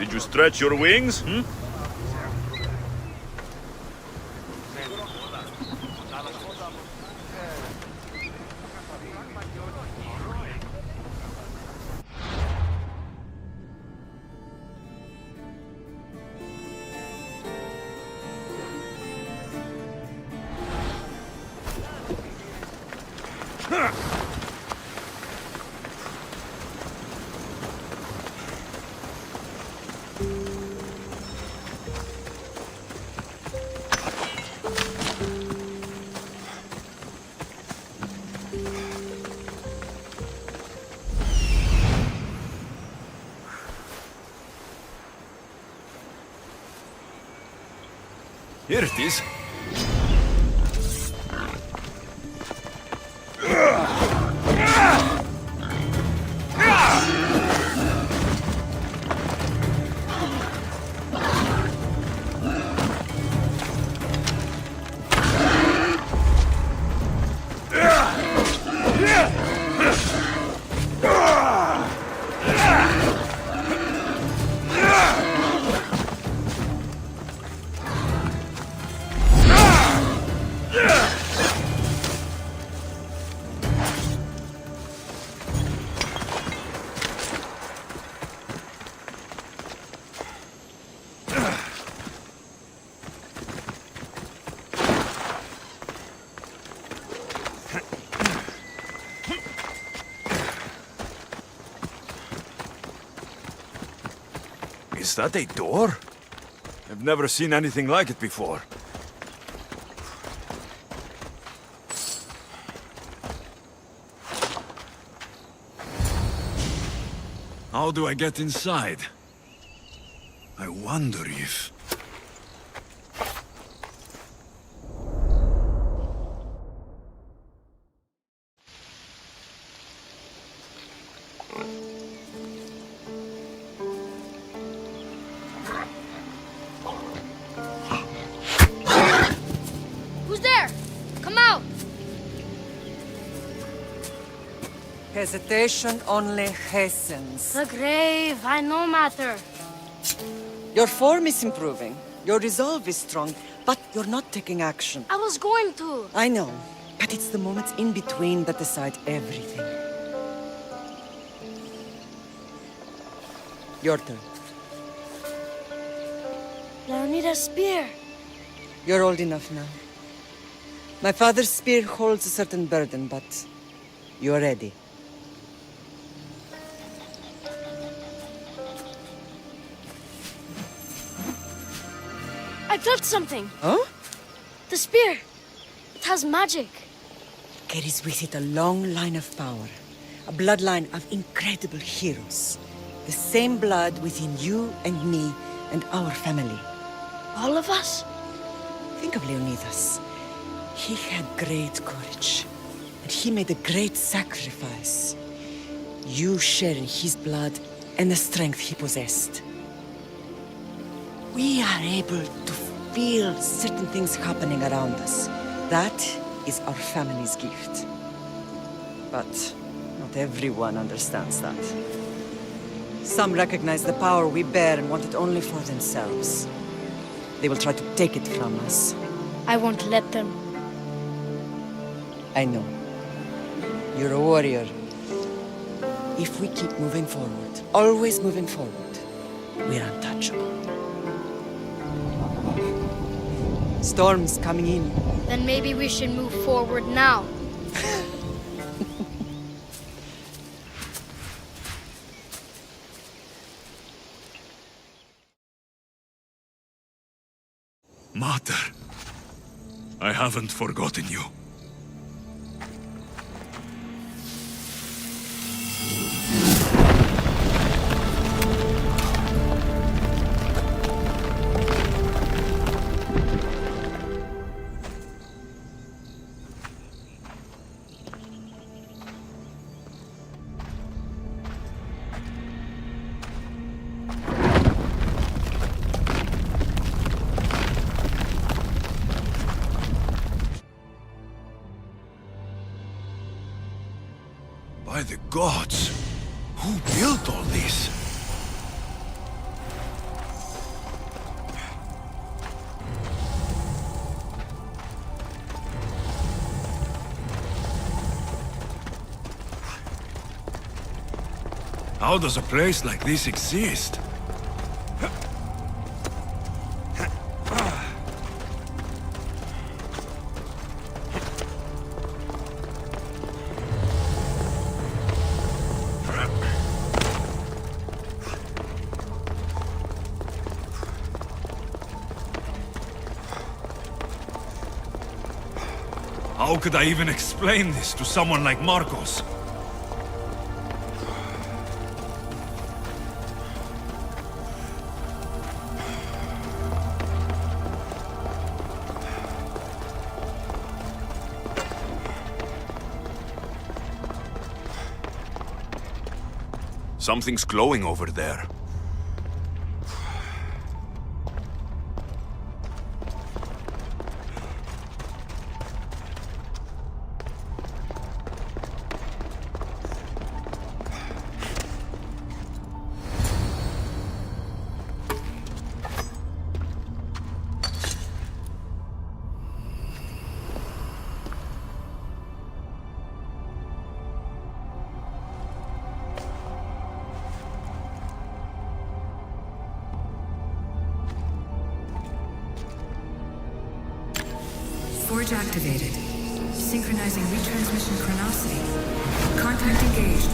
Did you stretch your wings? Hmm? Here it is. Is that a door? I've never seen anything like it before. How do I get inside? I wonder if... Who's there? Come out! Hesitation only hastens. The grave, I know matter. Your form is improving. Your resolve is strong, but you're not taking action. I was going to. I know, but it's the moments in between that decide everything. Your turn. Leonida's spear. You're old enough now. My father's spear holds a certain burden, but you're ready. I felt something. Huh? The spear. It has magic. Carries with it a long line of power. A bloodline of incredible heroes. The same blood within you and me and our family. All of us? Think of Leonidas. He had great courage. And he made a great sacrifice. You share in his blood and the strength he possessed. We are able to feel certain things happening around us. That is our family's gift. But not everyone understands that. Some recognize the power we bear and want it only for themselves. They will try to take it from us. I won't let them. I know. You're a warrior. If we keep moving forward, always moving forward, we're untouchable. Storm's coming in. Then maybe we should move forward now. Mater, I haven't forgotten you. By the gods, who built all this? How does a place like this exist? How could I even explain this to someone like Marcos? Something's glowing over there. Forge activated. Synchronizing retransmission chronicity. Contact engaged.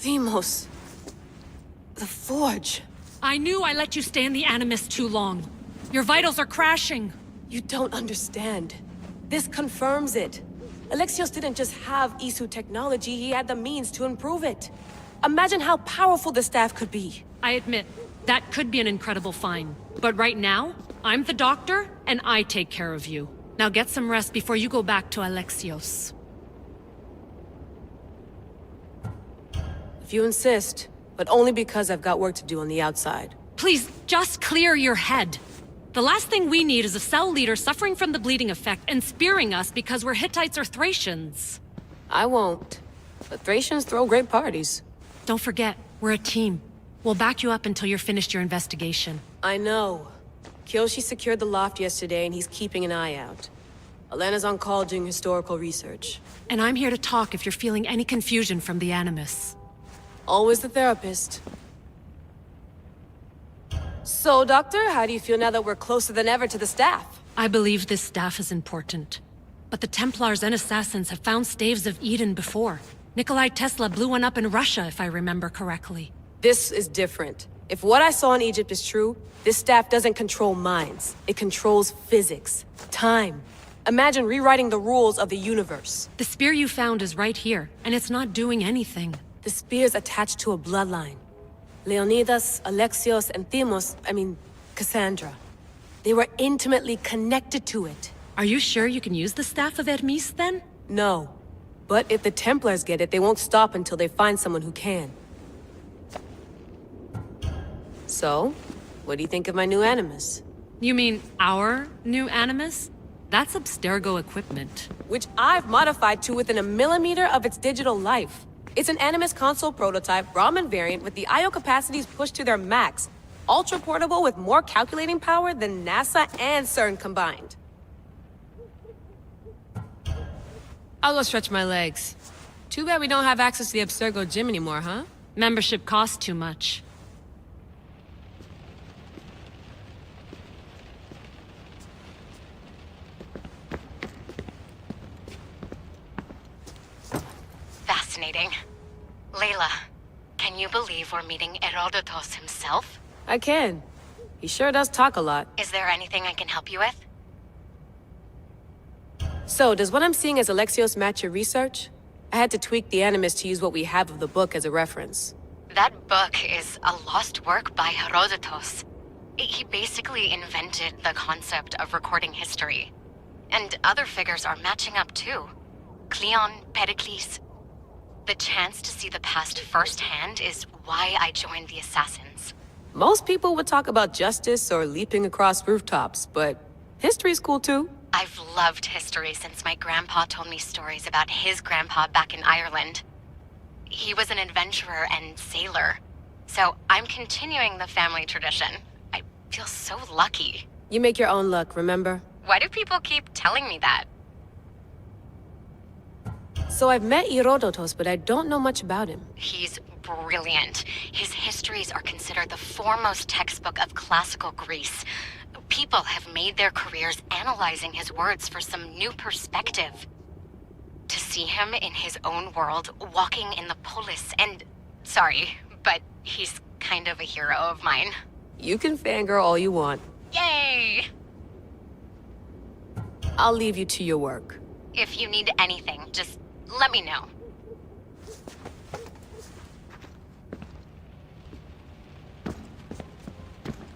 Themos. The Forge. I knew I let you stay in the Animus too long. Your vitals are crashing. You don't understand. This confirms it. Alexios didn't just have Isu technology, he had the means to improve it. Imagine how powerful the staff could be. I admit, that could be an incredible find. But right now, I'm the doctor, and I take care of you. Now get some rest before you go back to Alexios. If you insist, but only because I've got work to do on the outside. Please, just clear your head. The last thing we need is a cell leader suffering from the bleeding effect and spearing us because we're Hittites or Thracians. I won't. But Thracians throw great parties. Don't forget, we're a team. We'll back you up until you're finished your investigation. I know. Kyoshi secured the loft yesterday and he's keeping an eye out. Elena's on call doing historical research. And I'm here to talk if you're feeling any confusion from the Animus. Always the therapist. So, Doctor, how do you feel now that we're closer than ever to the staff? I believe this staff is important. But the Templars and Assassins have found staves of Eden before. Nikolai Tesla blew one up in Russia, if I remember correctly. This is different. If what I saw in Egypt is true, this staff doesn't control minds. It controls physics, time. Imagine rewriting the rules of the universe. The spear you found is right here, and it's not doing anything. The spear's attached to a bloodline. Leonidas, Alexios, and Cassandra. They were intimately connected to it. Are you sure you can use the Staff of Hermes, then? No. But if the Templars get it, they won't stop until they find someone who can. So, what do you think of my new Animus? You mean our new Animus? That's Abstergo equipment. Which I've modified to within a millimeter of its digital life. It's an Animus console prototype, Raman variant with the I/O capacities pushed to their max. Ultra portable with more calculating power than NASA and CERN combined. I'll go stretch my legs. Too bad we don't have access to the Abstergo gym anymore, huh? Membership costs too much. Fascinating. Layla, can you believe we're meeting Herodotus himself? I can. He sure does talk a lot. Is there anything I can help you with? So, does what I'm seeing as Alexios match your research? I had to tweak the Animus to use what we have of the book as a reference. That book is a lost work by Herodotus. He basically invented the concept of recording history. And other figures are matching up too. Cleon, Pericles. The chance to see the past firsthand is why I joined the Assassins. Most people would talk about justice or leaping across rooftops, but history's cool too. I've loved history since my grandpa told me stories about his grandpa back in Ireland. He was an adventurer and sailor, so I'm continuing the family tradition. I feel so lucky. You make your own luck, remember? Why do people keep telling me that? So I've met Herodotus, but I don't know much about him. He's brilliant. His histories are considered the foremost textbook of classical Greece. People have made their careers analyzing his words for some new perspective. To see him in his own world, walking in the polis, and... Sorry, but he's kind of a hero of mine. You can fangirl all you want. Yay! I'll leave you to your work. If you need anything, just let me know.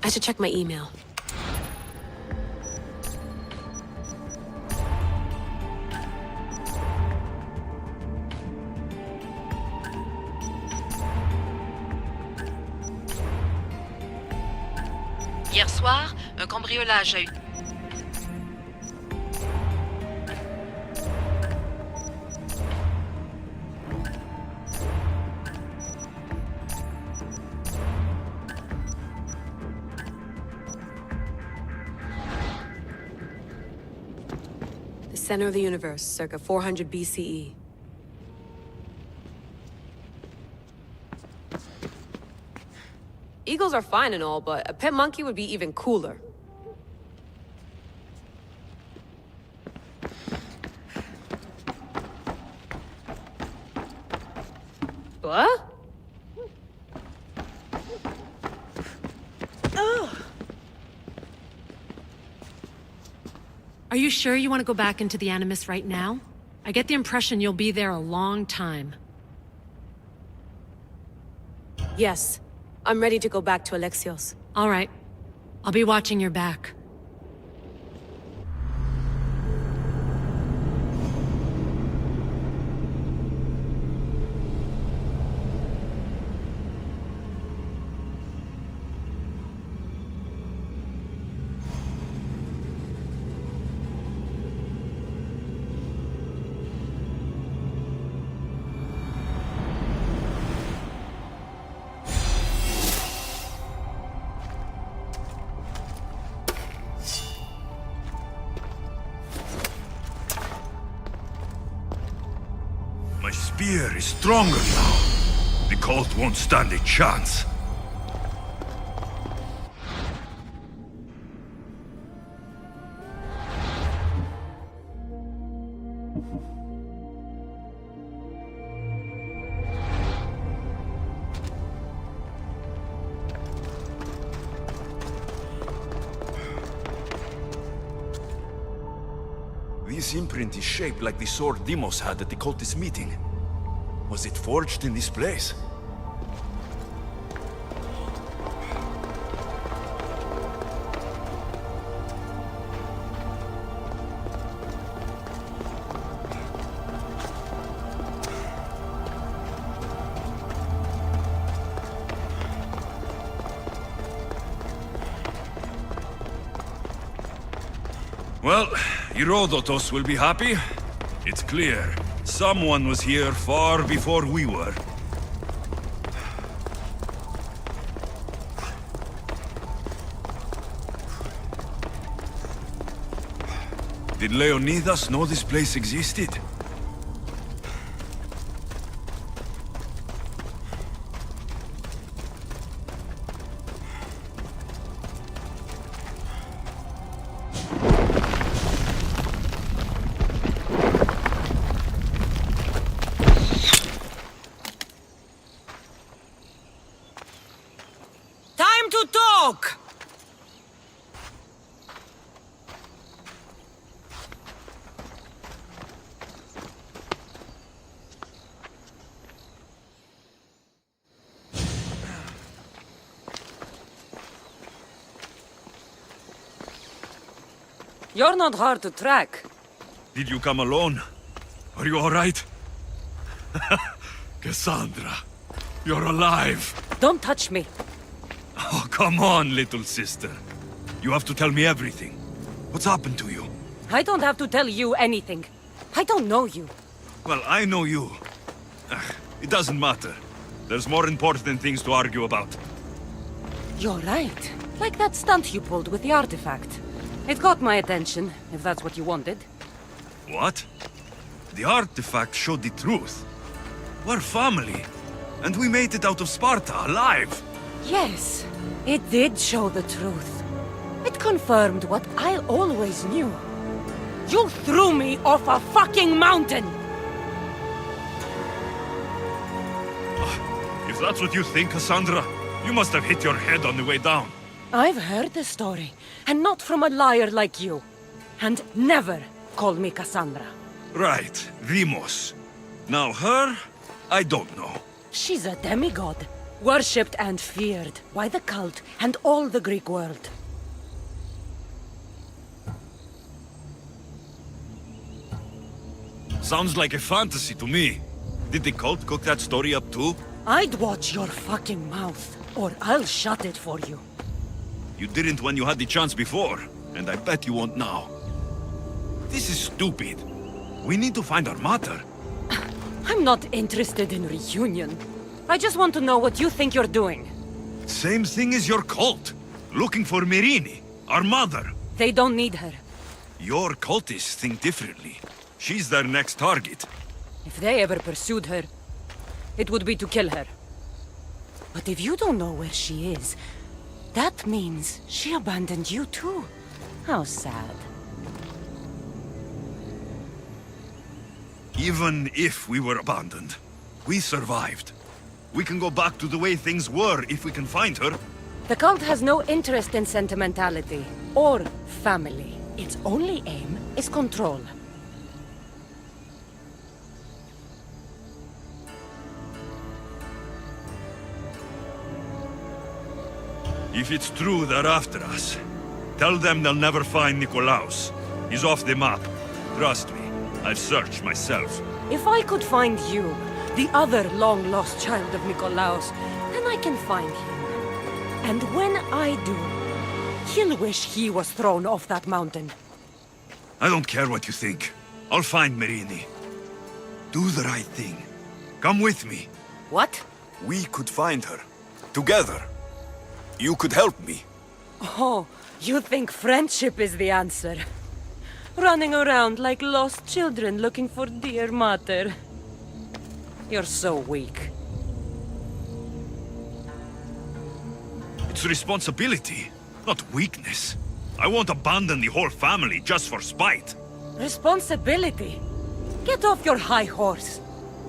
I should check my email. Hier soir, un cambriolage a eu... The center of the universe, circa 400 BCE. Eagles are fine and all, but a pet monkey would be even cooler. What? Are you sure you want to go back into the Animus right now? I get the impression you'll be there a long time. Yes. I'm ready to go back to Alexios. All right. I'll be watching your back. My spear is stronger now. The cult won't stand a chance. This imprint is shaped like the sword Demos had at the cultist meeting. Was it forged in this place? Well, Herodotus will be happy. It's clear. Someone was here far before we were. Did Leonidas know this place existed? Time to talk! You're not hard to track. Did you come alone? Are you all right? Cassandra, you're alive. Don't touch me. Oh, come on, little sister. You have to tell me everything. What's happened to you? I don't have to tell you anything. I don't know you. Well, I know you. It doesn't matter. There's more important things to argue about. You're right. Like that stunt you pulled with the artifact. It got my attention, if that's what you wanted. What? The artifact showed the truth. We're family. And we made it out of Sparta alive. Yes, it did show the truth. It confirmed what I always knew. You threw me off a fucking mountain! If that's what you think, Cassandra, you must have hit your head on the way down. I've heard the story, and not from a liar like you. And never call me Cassandra. Right, Demos. Now her, I don't know. She's a demigod, worshipped and feared by the cult and all the Greek world. Sounds like a fantasy to me. Did the cult cook that story up too? I'd watch your fucking mouth, or I'll shut it for you. You didn't when you had the chance before, and I bet you won't now. This is stupid. We need to find our mother. I'm not interested in reunion. I just want to know what you think you're doing. Same thing as your cult. Looking for Myrrine, our mother. They don't need her. Your cultists think differently. She's their next target. If they ever pursued her, it would be to kill her. But if you don't know where she is, that means she abandoned you too. How sad. Even if we were abandoned, we survived. We can go back to the way things were if we can find her. The cult has no interest in sentimentality or family. Its only aim is control. If it's true they're after us, tell them they'll never find Nikolaos. He's off the map. Trust me, I've searched myself. If I could find you, the other long-lost child of Nikolaos, then I can find him. And when I do, he'll wish he was thrown off that mountain. I don't care what you think. I'll find Myrrine. Do the right thing. Come with me. What? We could find her. Together. You could help me. Oh, you think friendship is the answer? Running around like lost children looking for dear mother. You're so weak. It's responsibility, not weakness. I won't abandon the whole family just for spite. Responsibility? Get off your high horse.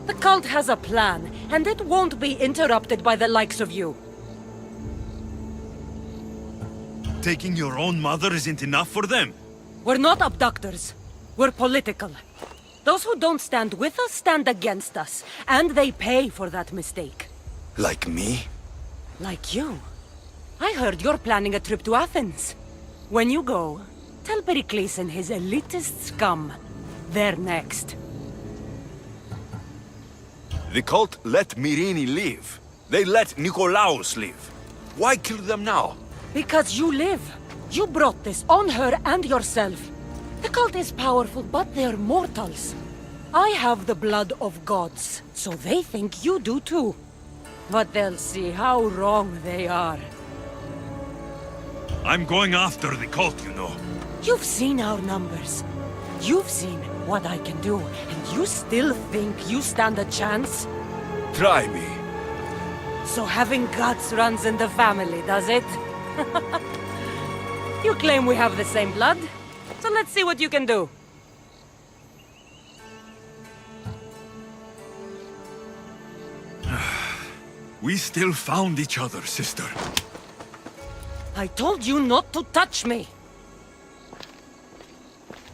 The cult has a plan, and it won't be interrupted by the likes of you. Taking your own mother isn't enough for them. We're not abductors. We're political. Those who don't stand with us stand against us, and they pay for that mistake. Like me? Like you. I heard you're planning a trip to Athens. When you go, tell Pericles and his elitist scum they're next. The cult let Myrrine live. They let Nikolaos live. Why kill them now? Because you live. You brought this on her and yourself. The cult is powerful, but they're mortals. I have the blood of gods, so they think you do too. But they'll see how wrong they are. I'm going after the cult, you know. You've seen our numbers. You've seen what I can do, and you still think you stand a chance? Try me. So having guts runs in the family, does it? You claim we have the same blood, so let's see what you can do. We still found each other, sister. I told you not to touch me!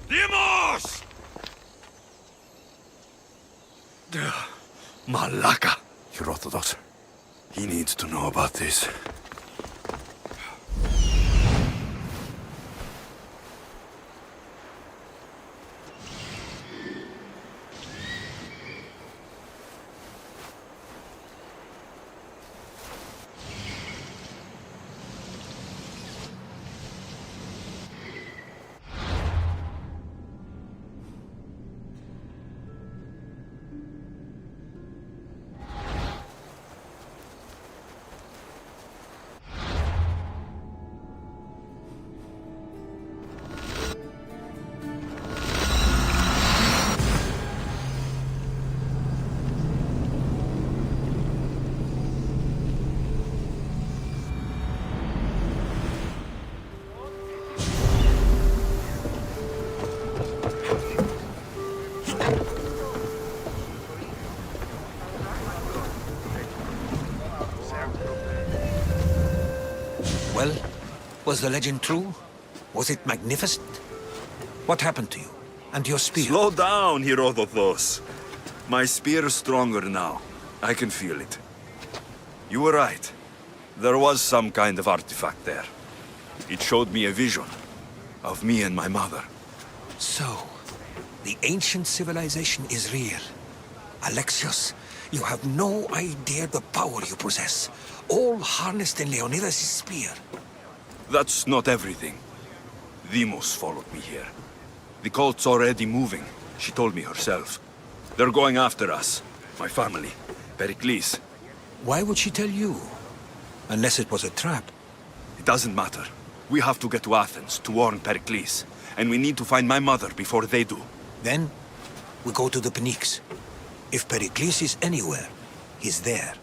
Demos! Malaka. Herodotus. He needs to know about this. Was the legend true? Was it magnificent? What happened to you? And your spear? Slow down, Herodotos. My spear's stronger now. I can feel it. You were right. There was some kind of artifact there. It showed me a vision of me and my mother. So, the ancient civilization is real. Alexios, you have no idea the power you possess. All harnessed in Leonidas' spear. That's not everything. Demos followed me here. The cult's already moving, she told me herself. They're going after us. My family. Pericles. Why would she tell you? Unless it was a trap. It doesn't matter. We have to get to Athens to warn Pericles. And we need to find my mother before they do. Then, we go to the Pnyx. If Pericles is anywhere, he's there.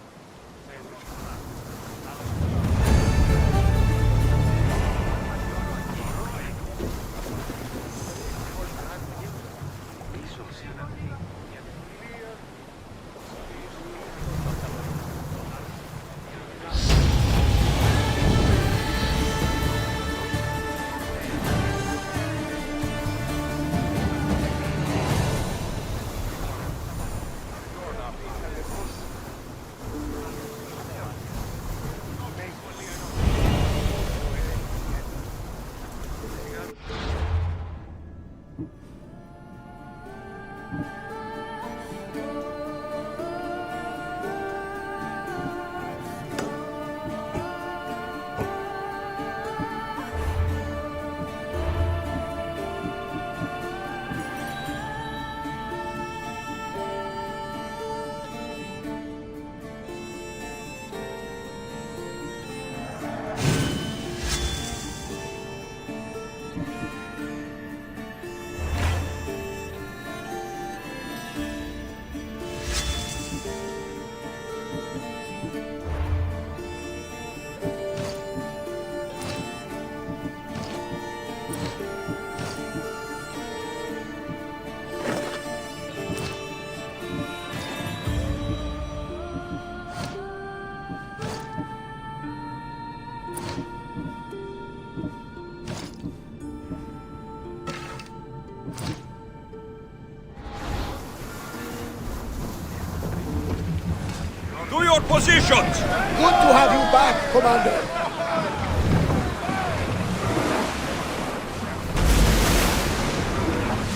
To your positions! Good to have you back, Commander.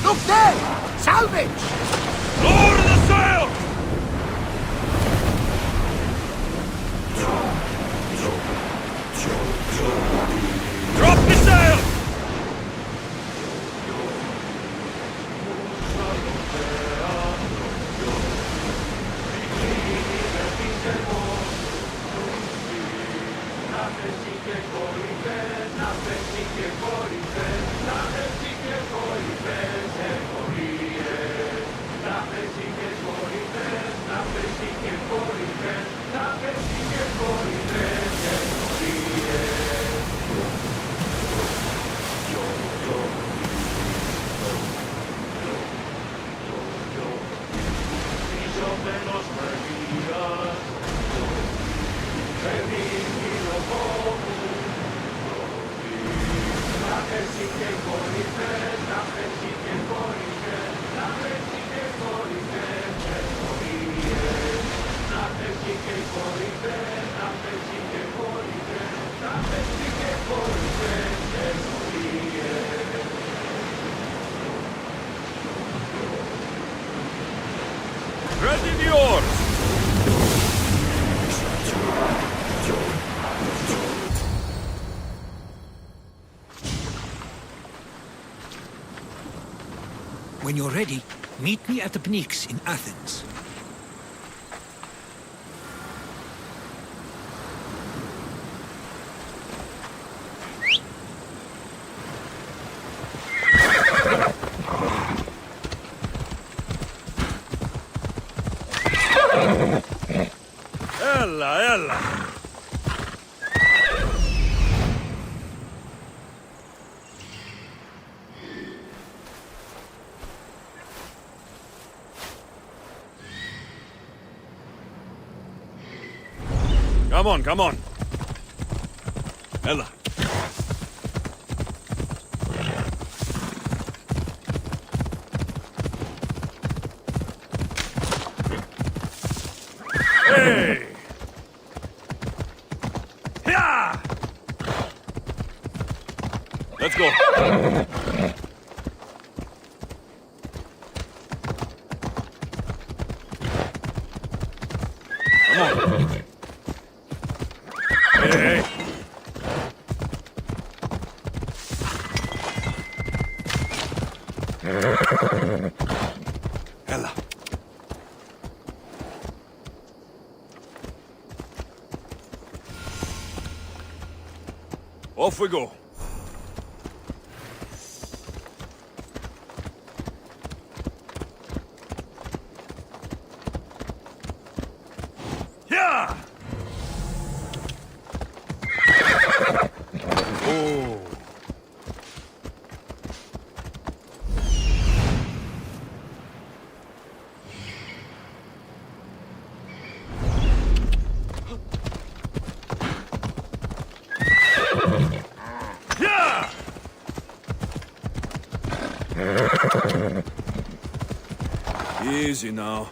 Look there! Salvage! Lower the sail! Drop the sail! Ready the oars! When you're ready, meet me at the Pnyx in Athens. Ella! Come on! Ella! Hey! Yeah! Let's go. Come on. Hey! Ella. Off we go. Yeah! Oh. Yeah! Easy now.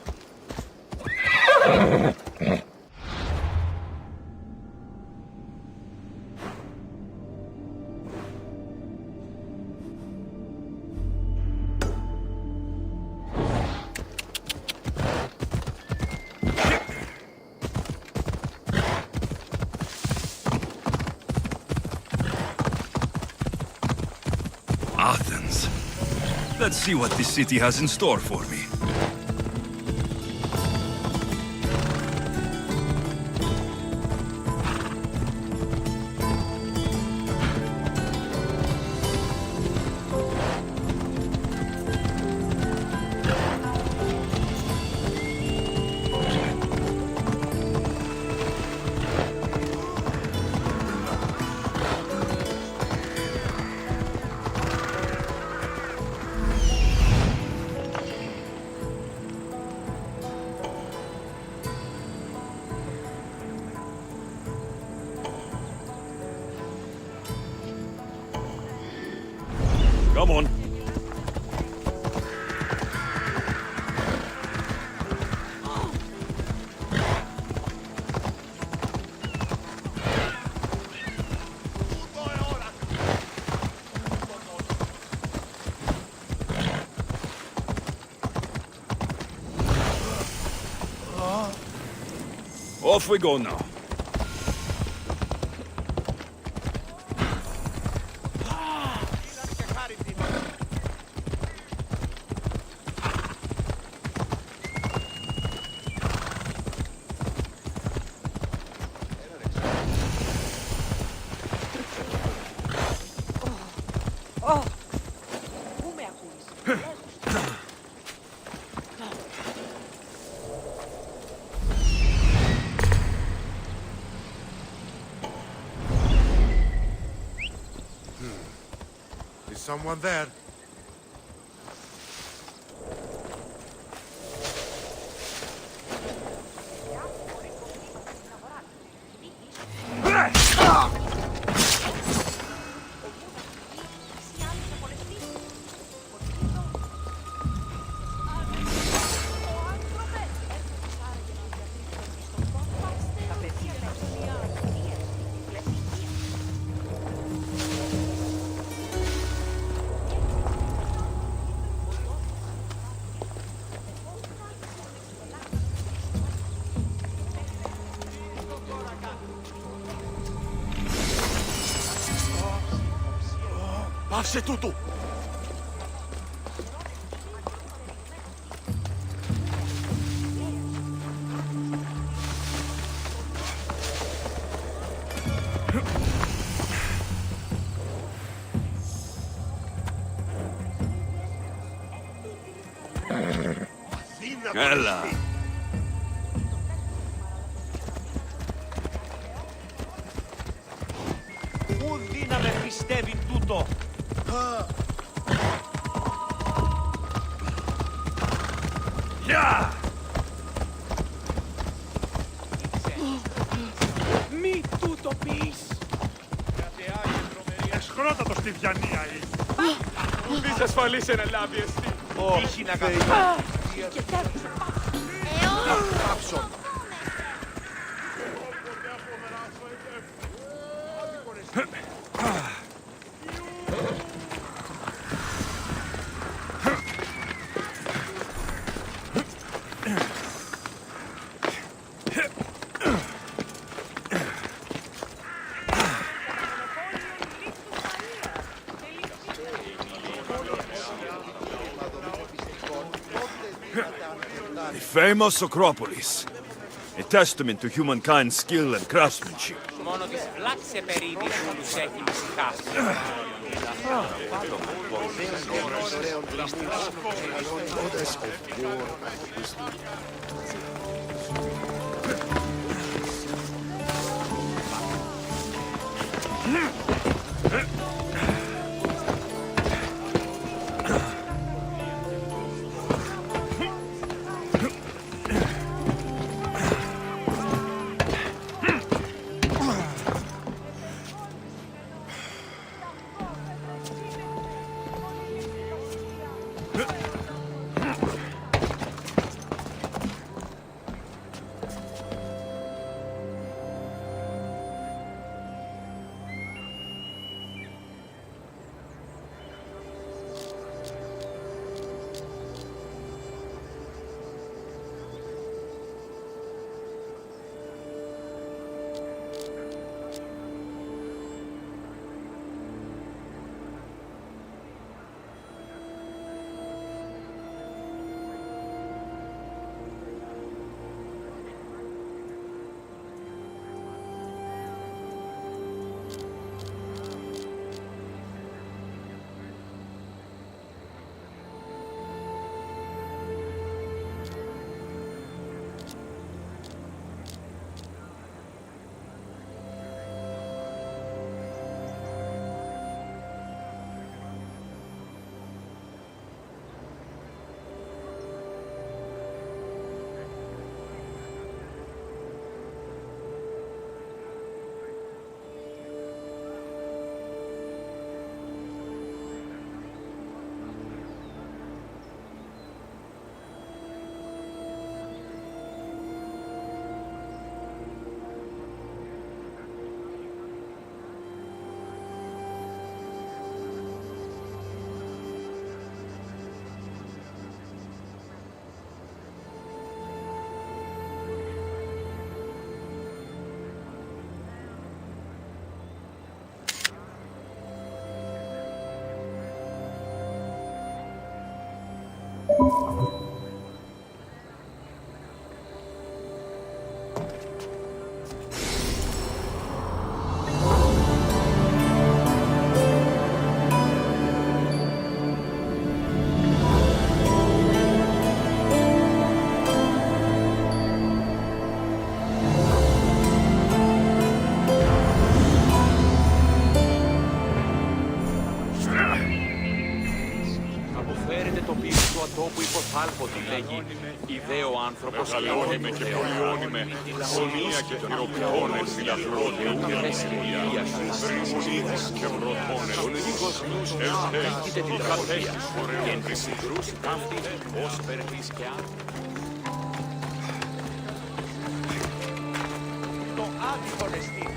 Athens. Let's see what this city has in store for me. Come on. Off we go now. Is someone there? Πάψε τούτου! Έλα. Ουδή να με πιστεύει τούτο. Γεια! Μη τούτο πεις. Εσχρότατο στη διανία είσαι. Ουδής ασφαλής εν ελάβει εστί. Τύχη να κάνει. Πάψον. famous Acropolis. A testament to humankind's skill and craftsmanship. Μόνο τις βλάξε περίδι που τους έχει ησυχάσει. Που υποθάλποτη λέγει ιδέο άνθρωπος μεγαλώνουμε και πολιώνουμε ομοία και πυροπιών εφυλαθρών Βρυμονίδης και βρωτών ελπίγος ελθέ η κατέχεις φορέων και εν της συγκρούς ταύτη ως περπής και αν. Το άδικον εστί.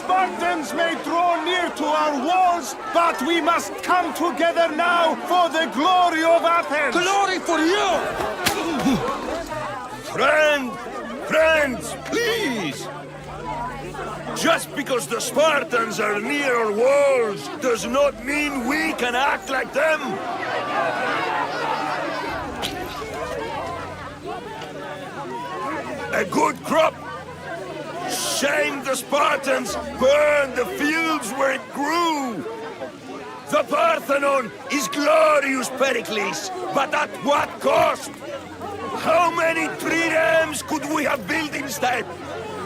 Spartans may draw near to our walls, but we must come together now for the glory of Athens! Glory for you! Friends, please! Just because the Spartans are near our walls does not mean we can act like them! a good crop. Shame the Spartans burned the fields where it grew. The Parthenon is glorious, Pericles, but at what cost? How many triremes could we have built instead?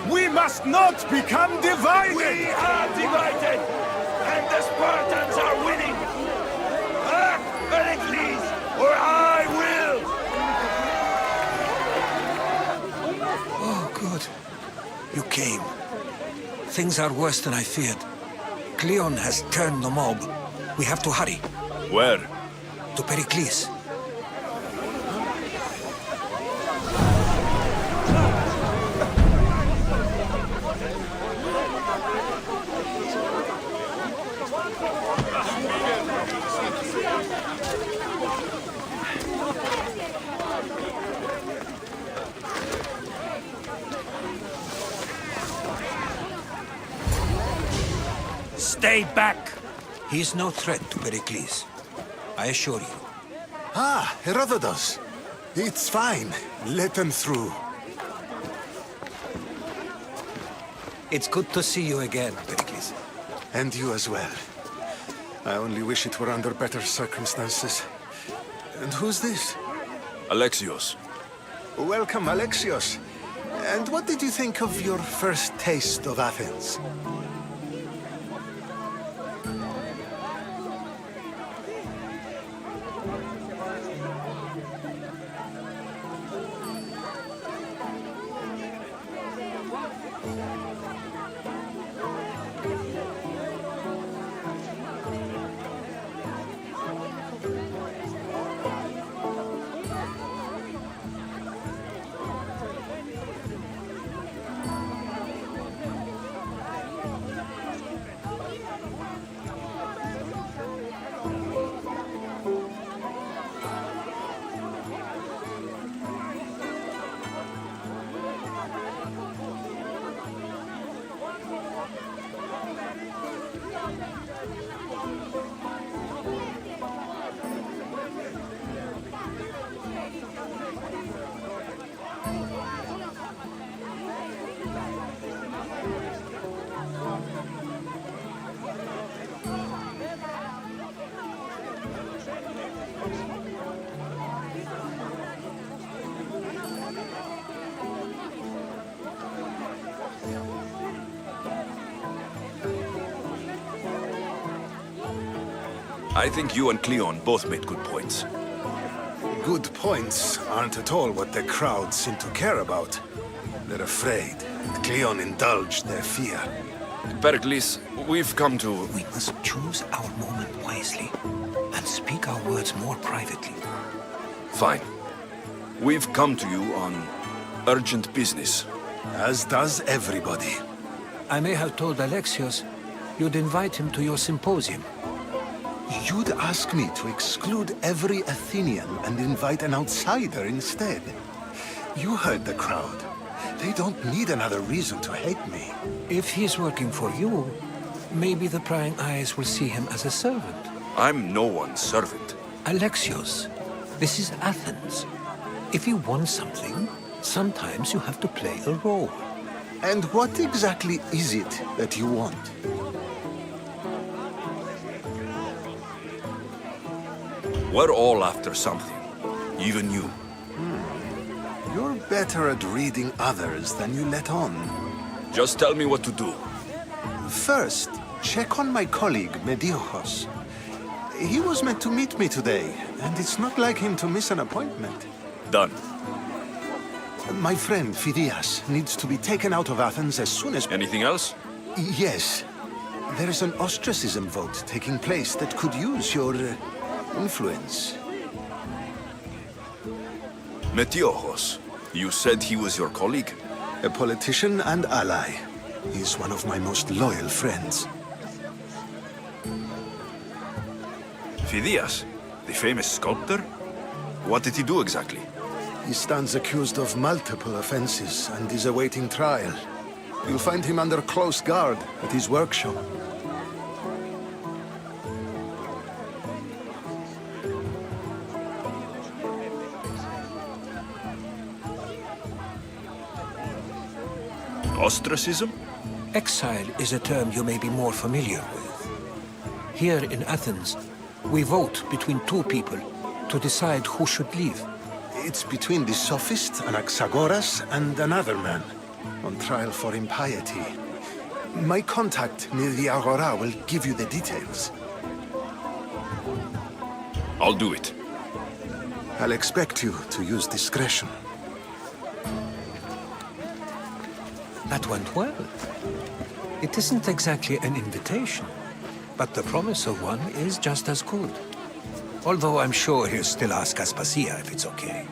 We must not become divided! We are divided, and the Spartans are winning. Act, Pericles, or I will! Oh, good. You came. Things are worse than I feared. Cleon has turned the mob. We have to hurry. Where? To Pericles. Stay back! He is no threat to Pericles. I assure you. Ah, Herodotus. It's fine. Let them through. It's good to see you again, Pericles. And you as well. I only wish it were under better circumstances. And who's this? Alexios. Welcome, Alexios. And what did you think of your first taste of Athens? I think you and Cleon both made good points. Good points aren't at all what the crowd seem to care about. They're afraid, and Cleon indulged their fear. Pericles, we've come to... We must choose our moment wisely, and speak our words more privately. Fine. We've come to you on urgent business. As does everybody. I may have told Alexios you'd invite him to your symposium. You'd ask me to exclude every Athenian and invite an outsider instead. You heard the crowd. They don't need another reason to hate me. If he's working for you, maybe the prying eyes will see him as a servant. I'm no one's servant. Alexios, this is Athens. If you want something, sometimes you have to play a role. And what exactly is it that you want? We're all after something. Even you. You're better at reading others than you let on. Just tell me what to do. First, check on my colleague, Mediochos. He was meant to meet me today, and it's not like him to miss an appointment. Done. My friend, Phidias, needs to be taken out of Athens as soon as... Anything else? Yes. There is an ostracism vote taking place that could use your... influence. Metiochos. You said he was your colleague? A politician and ally. He's one of my most loyal friends. Phidias, the famous sculptor? What did he do exactly? He stands accused of multiple offenses and is awaiting trial. You'll find him under close guard at his workshop. Ostracism? Exile is a term you may be more familiar with. Here in Athens, we vote between two people to decide who should leave. It's between the sophist, Anaxagoras, and another man, on trial for impiety. My contact near the Agora will give you the details. I'll do it. I'll expect you to use discretion. That went well. It isn't exactly an invitation, but the promise of one is just as good. Although I'm sure he'll still ask Aspasia if it's okay.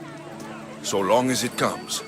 So long as it comes.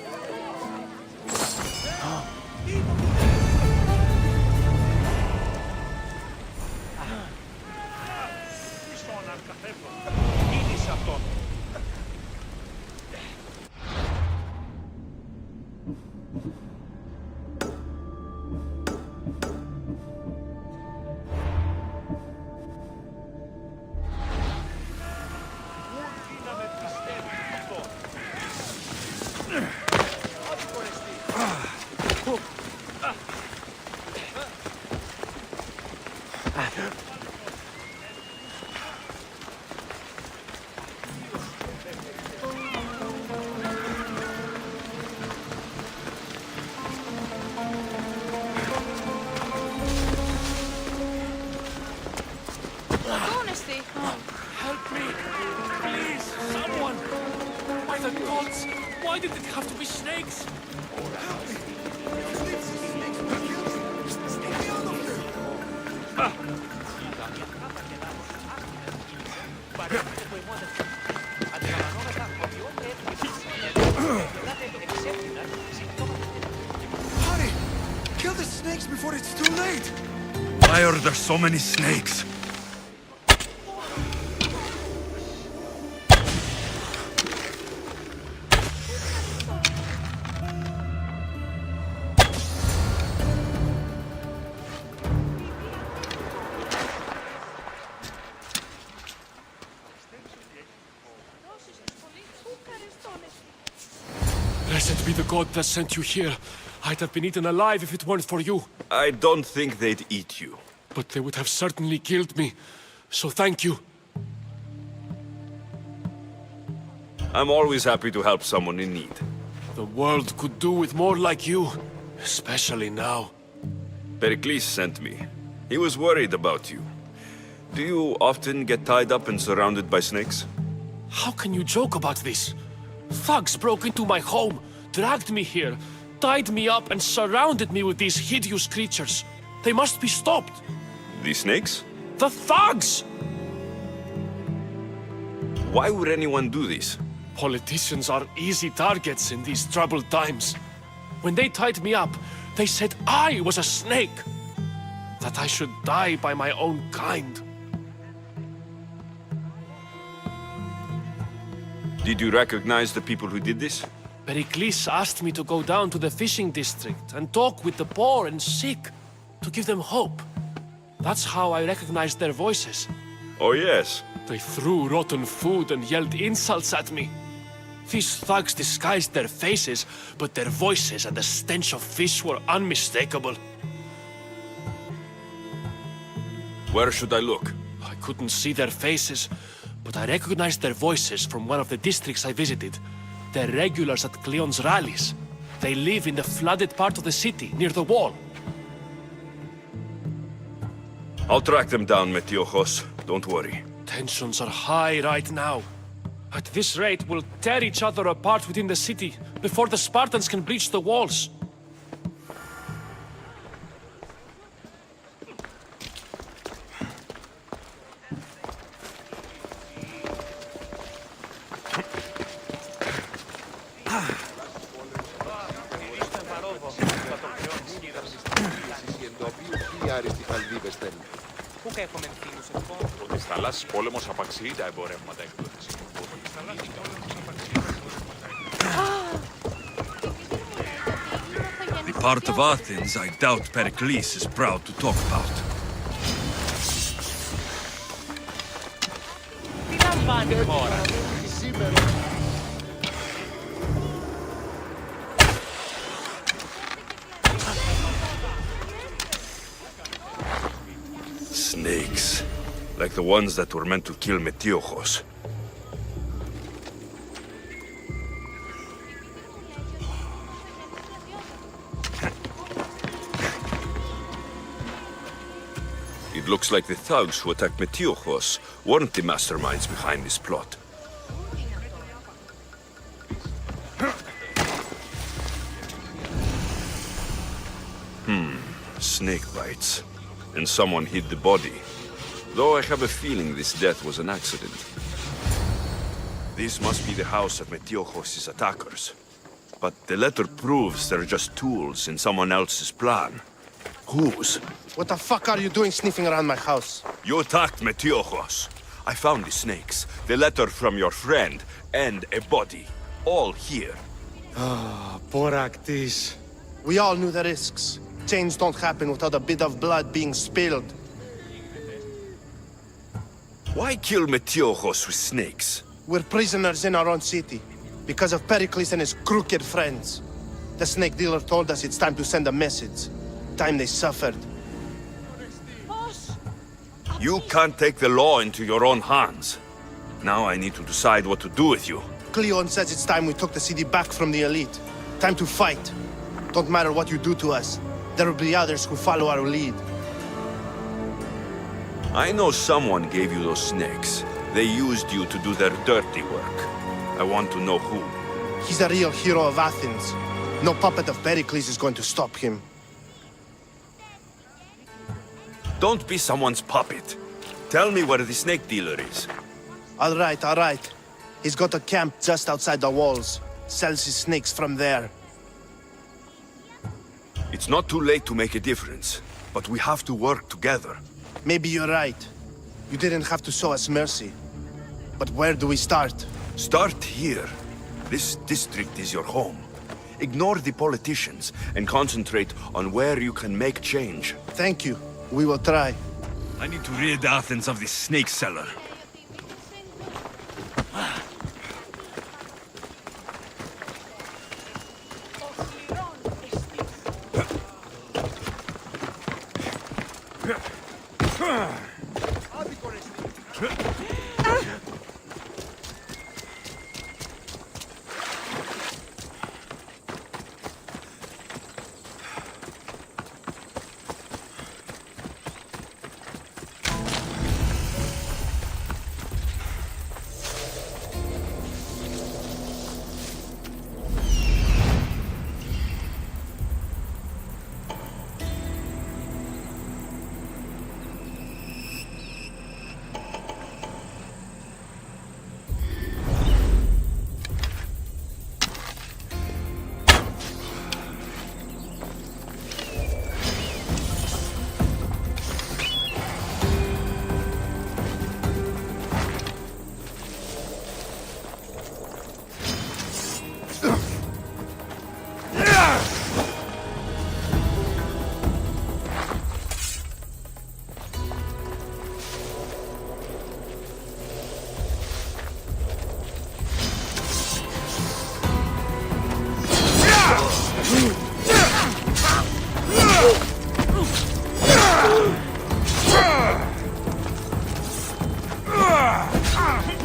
Odyssey! Help me! Please, someone! By the gods! Why did it have to be snakes? Hurry! Kill the snakes before it's too late! Why are there so many snakes? Blessed be the god that sent you here. I'd have been eaten alive if it weren't for you. I don't think they'd eat you. But they would have certainly killed me. So thank you. I'm always happy to help someone in need. The world could do with more like you. Especially now. Pericles sent me. He was worried about you. Do you often get tied up and surrounded by snakes? How can you joke about this? Thugs broke into my home, dragged me here, tied me up and surrounded me with these hideous creatures. They must be stopped. The snakes? The thugs! Why would anyone do this? Politicians are easy targets in these troubled times. When they tied me up, they said I was a snake. That I should die by my own kind. Did you recognize the people who did this? Pericles asked me to go down to the fishing district and talk with the poor and sick, to give them hope. That's how I recognized their voices. Oh yes. They threw rotten food and yelled insults at me. These thugs disguised their faces, but their voices and the stench of fish were unmistakable. Where should I look? I couldn't see their faces, but I recognized their voices from one of the districts I visited. They're regulars at Cleon's rallies. They live in the flooded part of the city, near the wall. I'll track them down, Metiochos. Don't worry. Tensions are high right now. At this rate, we'll tear each other apart within the city, before the Spartans can breach the walls. Ότι στα θαλάσσης πόλεμος απαξιεί τα εμπορεύματα εκδότηση. The part of Athens I doubt Pericles is proud to talk about. Τι λαμβάνει η χώρα. like the ones that were meant to kill Metiojos. It looks like the thugs who attacked Metiojos weren't the masterminds behind this plot. Snake bites. And someone hid the body. Though I have a feeling this death was an accident. This must be the house of Metiojos' attackers. But the letter proves they're just tools in someone else's plan. Whose? What the fuck are you doing sniffing around my house? You attacked Metiojos. I found the snakes, the letter from your friend, and a body. All here. Ah, poor Actis. We all knew the risks. Change don't happen without a bit of blood being spilled. Why kill Metiojos with snakes? We're prisoners in our own city, because of Pericles and his crooked friends. The snake dealer told us it's time to send a message. Time they suffered. You can't take the law into your own hands. Now I need to decide what to do with you. Cleon says it's time we took the city back from the elite. Time to fight. Don't matter what you do to us. There will be others who follow our lead. I know someone gave you those snakes. They used you to do their dirty work. I want to know who. He's a real hero of Athens. No puppet of Pericles is going to stop him. Don't be someone's puppet. Tell me where the snake dealer is. All right. He's got a camp just outside the walls. Sells his snakes from there. It's not too late to make a difference, but we have to work together. Maybe you're right. You didn't have to show us mercy. But where do we start? Start here. This district is your home. Ignore the politicians and concentrate on where you can make change. Thank you. We will try. I need to rid Athens of this snake seller.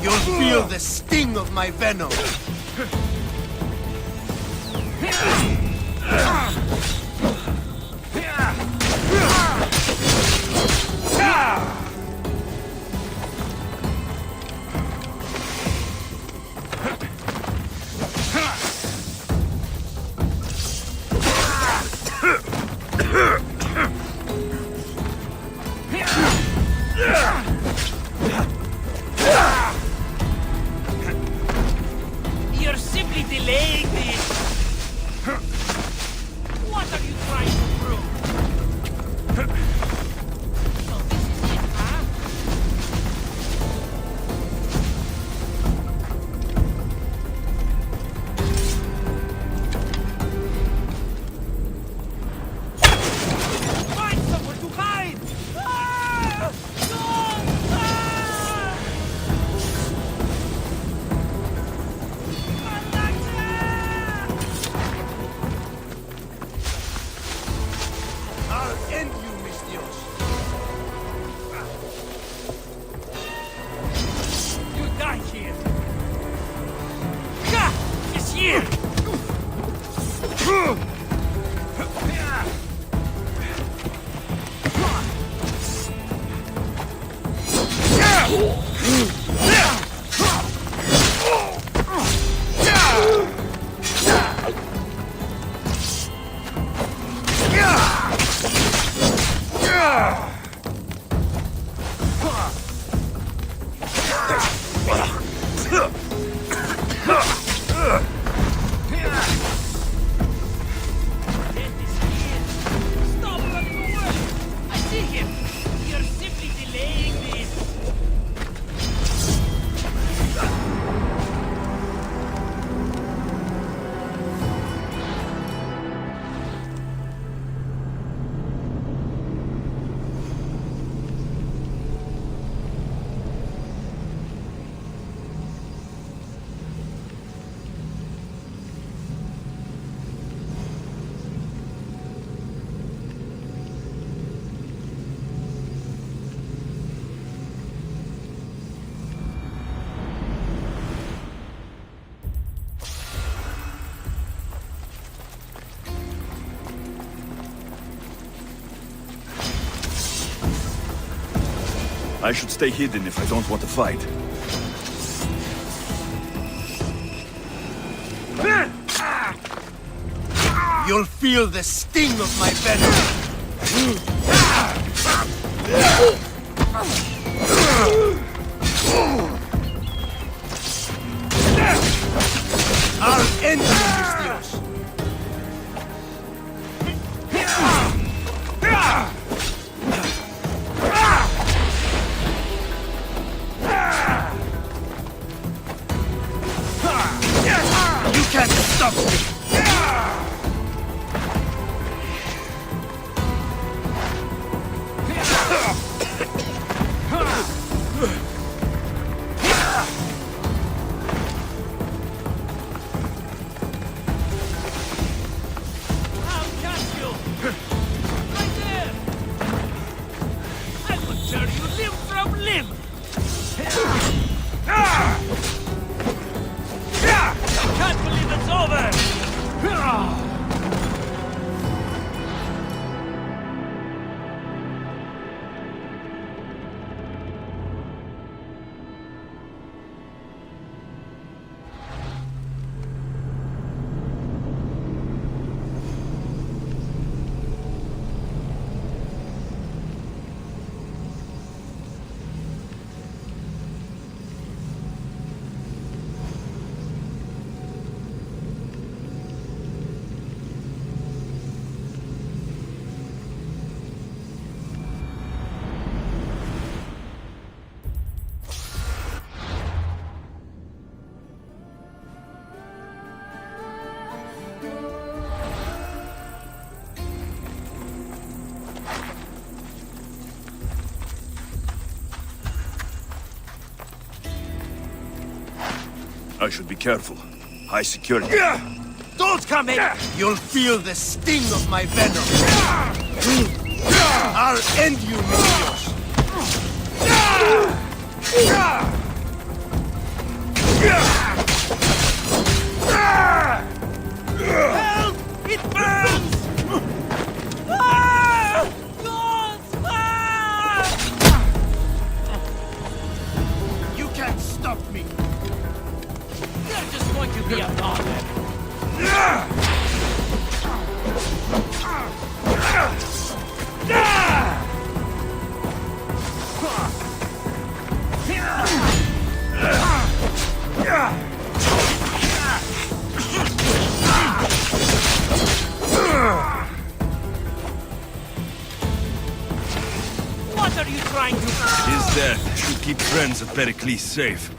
You'll feel the sting of my venom. You're simply delaying this! What are you trying to prove? So this is it, huh? Find somewhere to hide! Ah! No! Ah! I'll end you, Mr. I should stay hidden if I don't want to fight. You'll feel the sting of my venom. I'll end you, Mistios. You can't stop me. I should be careful. High security. Don't come in! You'll feel the sting of my venom. I'll end you, Mistios. Help! It burns! You can't stop me. You're just going to be a bother. What are you trying to do? His death should keep friends of Pericles safe.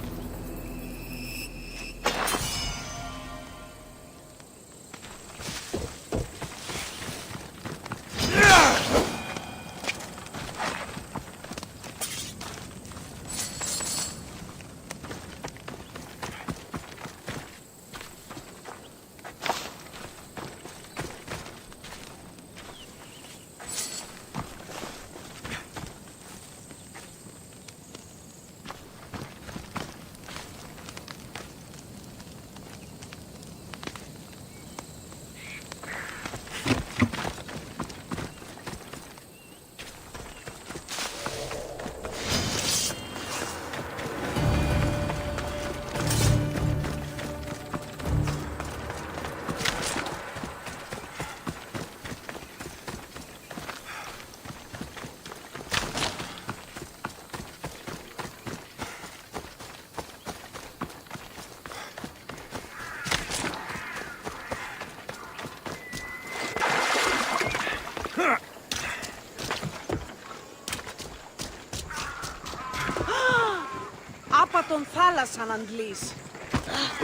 Apaton thalas anandlis.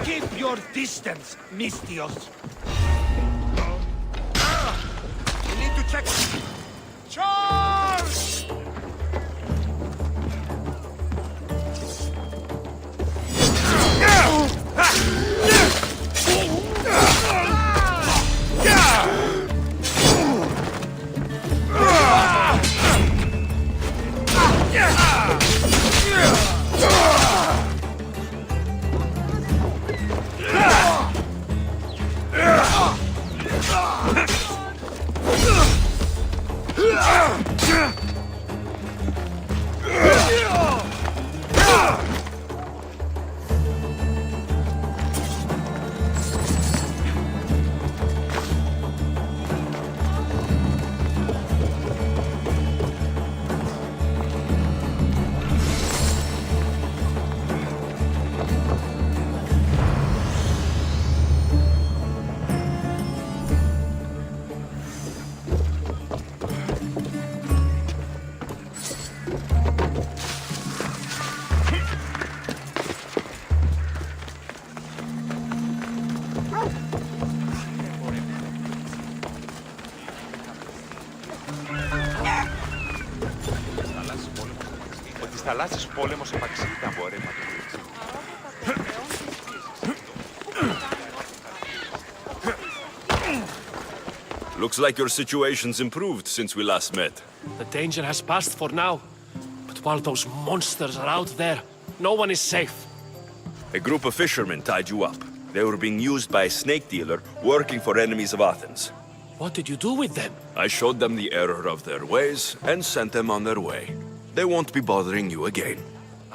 Keep your distance, Mistios. We need to check. Charge! Ότι θαλάσσης πόλεμος επαξεί τα εμπορεύματα. Looks like your situation's improved since we last met. The danger has passed for now. But while those monsters are out there, no one is safe. A group of fishermen tied you up. They were being used by a snake dealer working for enemies of Athens. What did you do with them? I showed them the error of their ways and sent them on their way. They won't be bothering you again.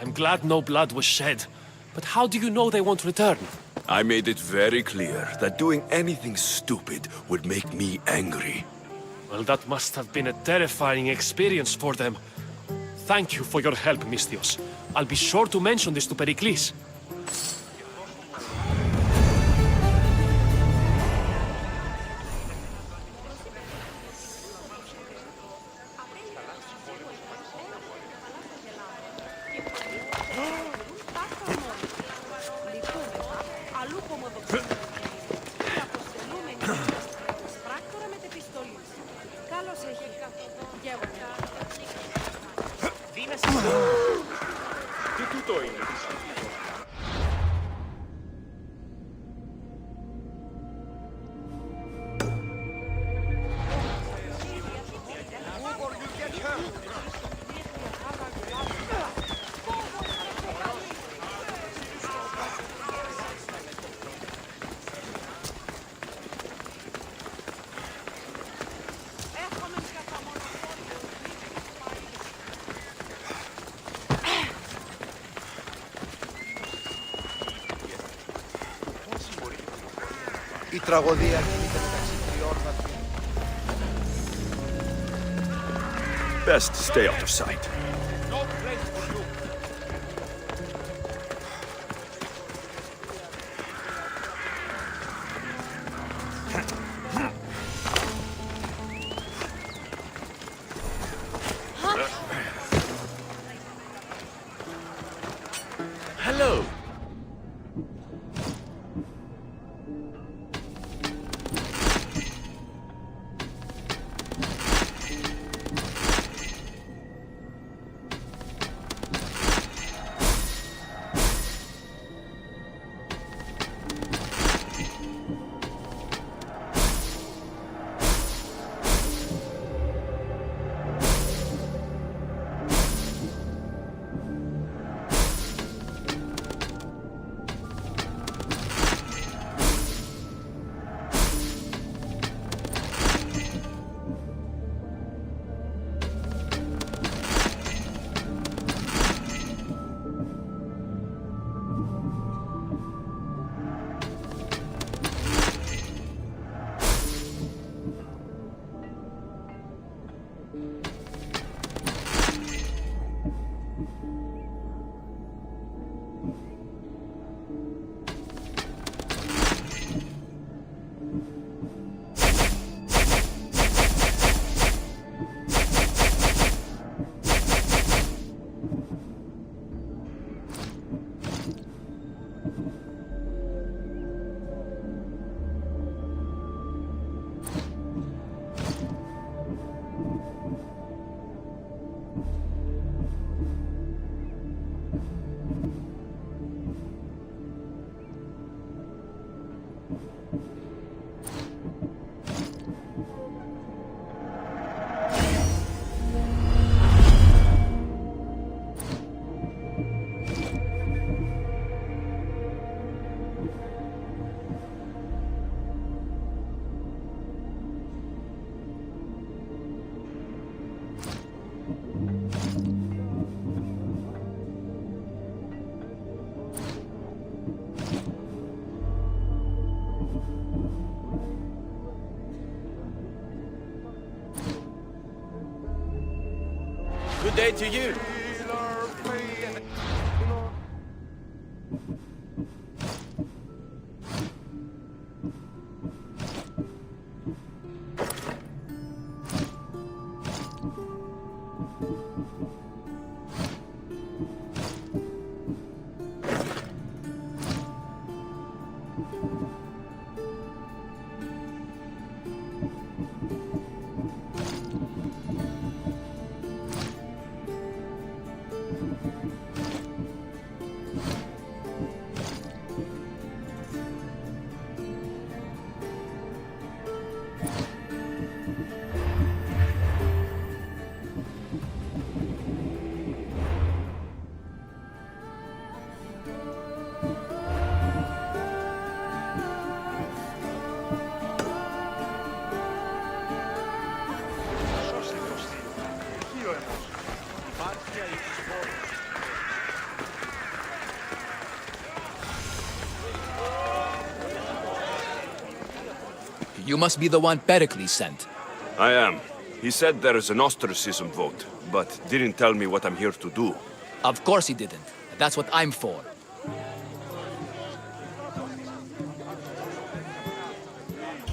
I'm glad no blood was shed. But how do you know they won't return? I made it very clear that doing anything stupid would make me angry. Well, that must have been a terrifying experience for them. Thank you for your help, Misthios. I'll be sure to mention this to Pericles. Τι τούτο είναι? Η τραγωδία γίνεται μεταξύ τριών βαθιών. Best stay out of sight. No place for you. Hello. Good day to you. You must be the one Pericles sent. I am. He said there is an ostracism vote, but didn't tell me what I'm here to do. Of course he didn't. That's what I'm for.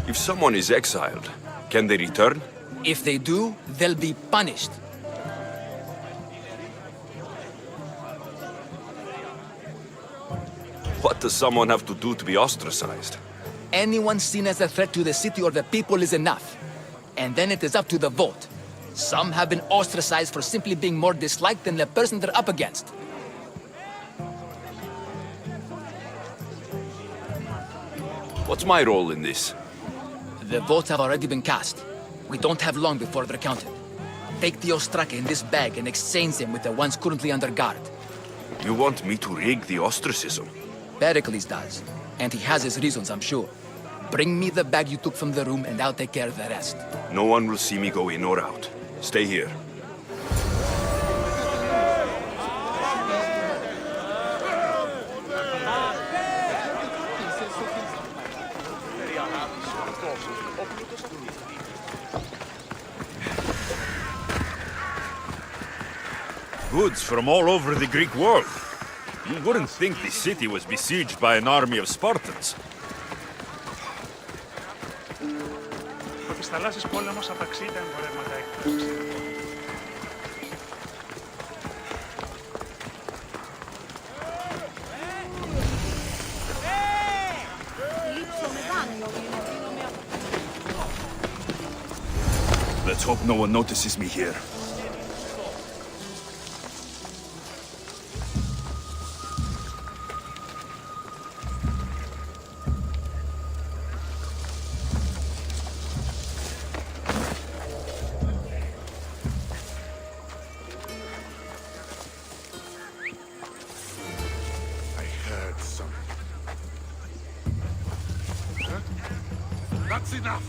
If someone is exiled, can they return? If they do, they'll be punished. What does someone have to do to be ostracized? Anyone seen as a threat to the city or the people is enough. And then it is up to the vote. Some have been ostracized for simply being more disliked than the person they're up against. What's my role in this? The votes have already been cast. We don't have long before they're counted. Take the Ostraka in this bag and exchange them with the ones currently under guard. You want me to rig the ostracism? Pericles does. And he has his reasons, I'm sure. Bring me the bag you took from the room and I'll take care of the rest. No one will see me go in or out. Stay here. Goods from all over the Greek world. You wouldn't think the city was besieged by an army of Spartans. Ο της θαλάσσης πόλεμος απαξεί τα εμπορεύματα έκπτωσης. Let's hope no one notices me here. That's enough!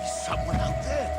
Is someone out there?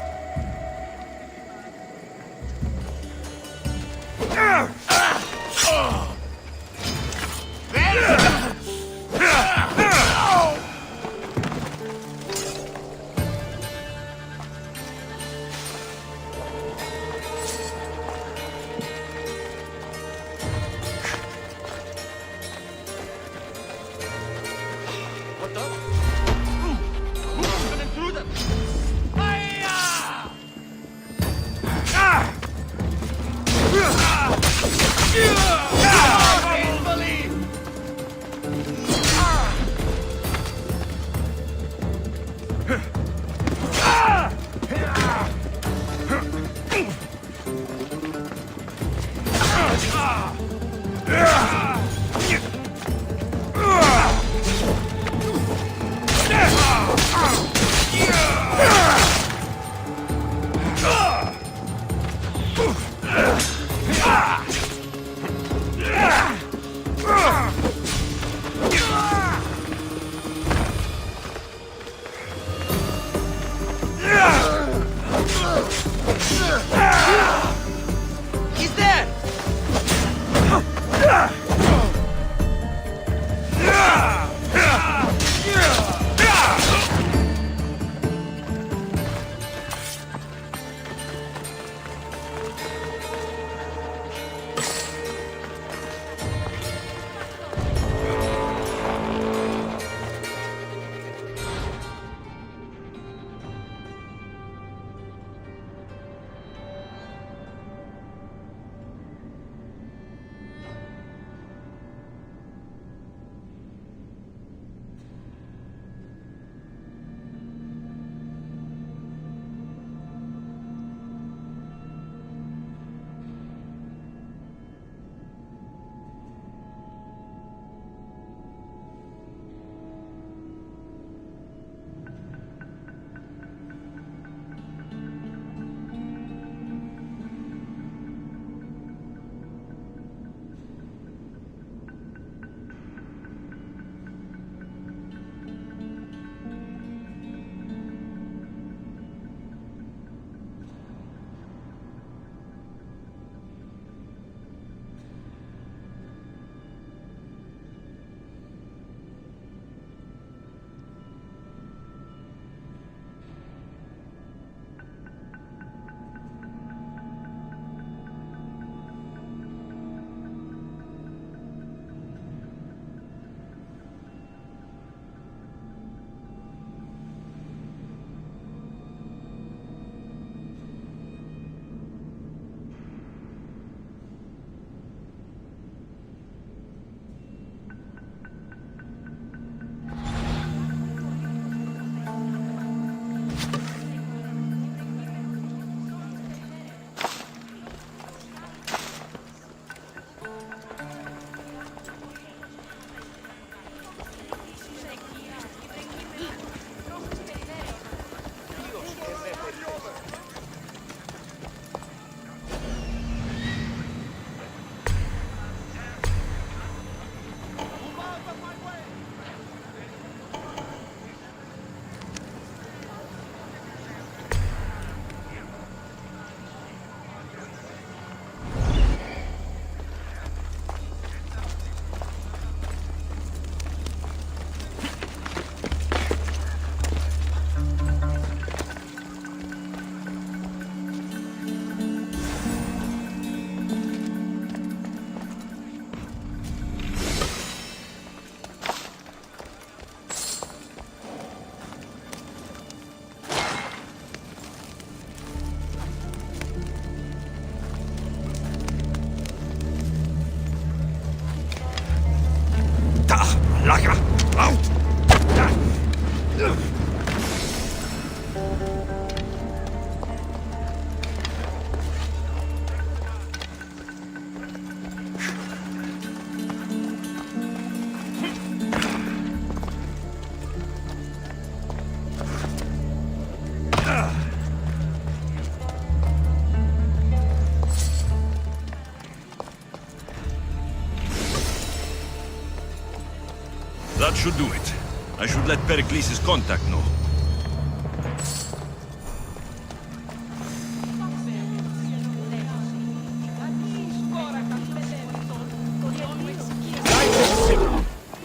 That should do it. I should let Pericles' contact know.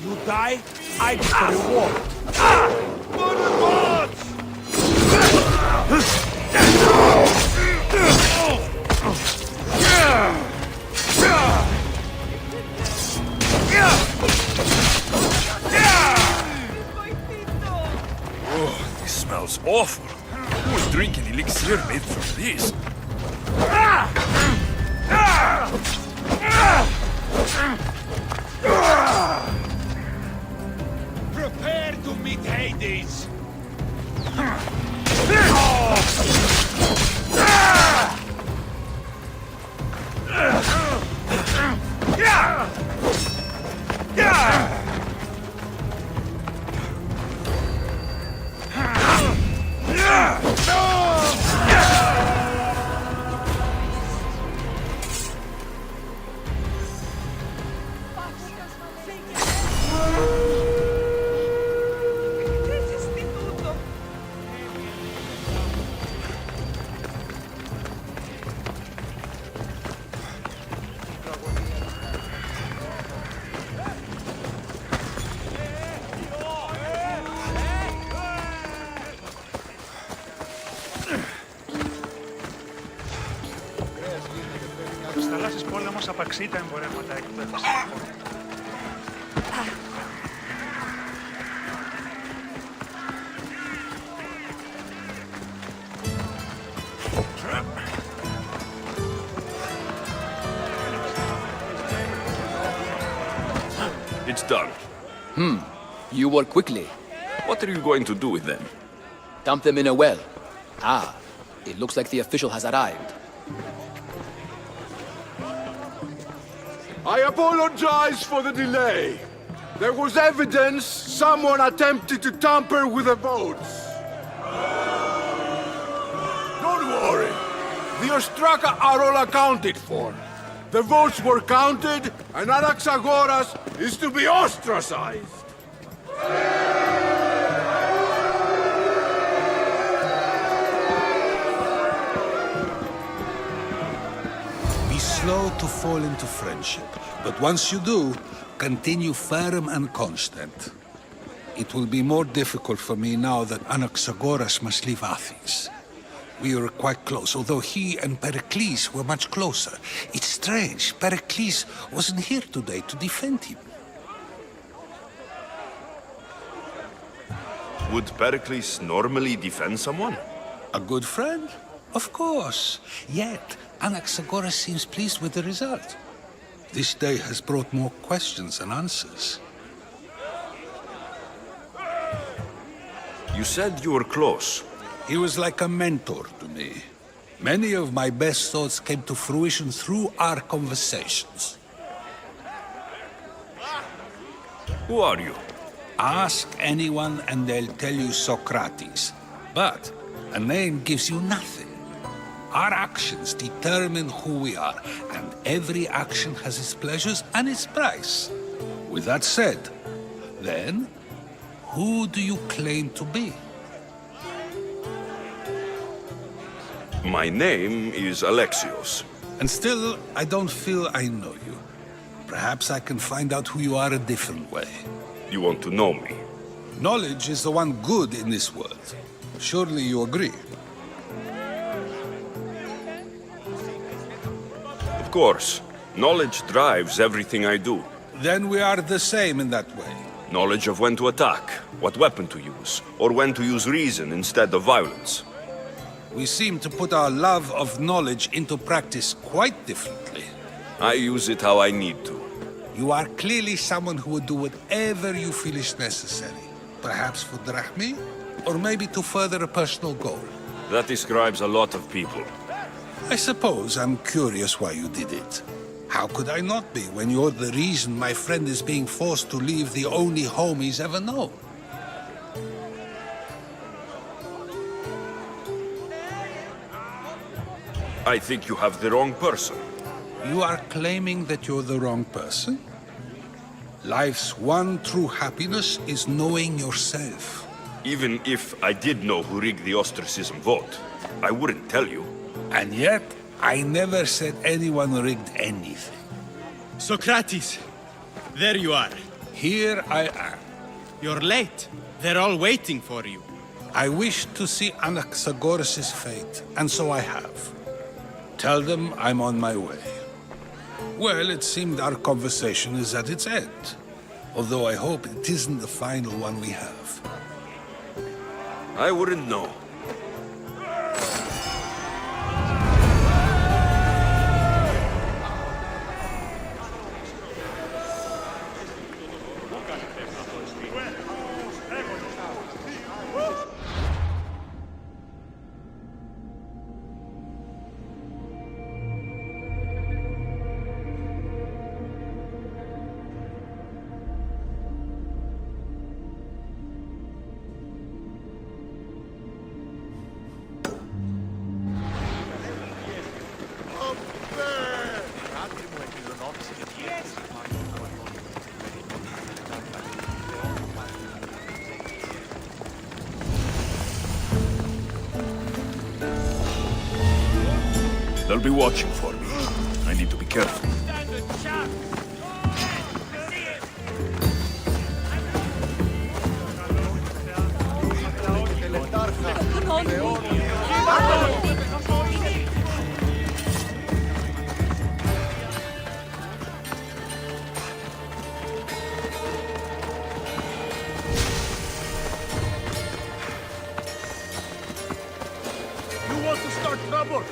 You die, I get the reward. For the gods! Oh, this smells awful. Who is drinking elixir made from this? Prepare to meet Hades. Στις θαλάσσιες πόλεμος απαξεί τα εμπορεύματα εκπαίδευση. It's done. You work quickly. What are you going to do with them? Dump them in a well. Ah, it looks like the official has arrived. I apologize for the delay. There was evidence someone attempted to tamper with the votes. Don't worry. The Ostraka are all accounted for. The votes were counted, and Anaxagoras is to be ostracized. Be slow to fall into friendship, but once you do, continue firm and constant. It will be more difficult for me now that Anaxagoras must leave Athens. We were quite close, although he and Pericles were much closer. It's strange, Pericles wasn't here today to defend him. Would Pericles normally defend someone? A good friend? Of course. Yet, Anaxagoras seems pleased with the result. This day has brought more questions than answers. You said you were close. He was like a mentor to me. Many of my best thoughts came to fruition through our conversations. Who are you? Ask anyone and they'll tell you Socrates. But a name gives you nothing. Our actions determine who we are, and every action has its pleasures and its price. With that said, then, who do you claim to be? My name is Alexios. And still, I don't feel I know you. Perhaps I can find out who you are a different way. You want to know me? Knowledge is the one good in this world. Surely you agree? Of course. Knowledge drives everything I do. Then we are the same in that way. Knowledge of when to attack, what weapon to use, or when to use reason instead of violence. We seem to put our love of knowledge into practice quite differently. I use it how I need to. You are clearly someone who would do whatever you feel is necessary. Perhaps for drachmi, or maybe to further a personal goal. That describes a lot of people. I suppose I'm curious why you did it. How could I not be when you're the reason my friend is being forced to leave the only home he's ever known? I think you have the wrong person. You are claiming that you're the wrong person? Life's one true happiness is knowing yourself. Even if I did know who rigged the ostracism vote, I wouldn't tell you. And yet, I never said anyone rigged anything. Socrates! There you are. Here I am. You're late. They're all waiting for you. I wish to see Anaxagoras' fate, and so I have. Tell them I'm on my way. Well, it seemed our conversation is at its end. Although I hope it isn't the final one we have. I wouldn't know. They'll be watching for me. I need to be careful. You want to start trouble?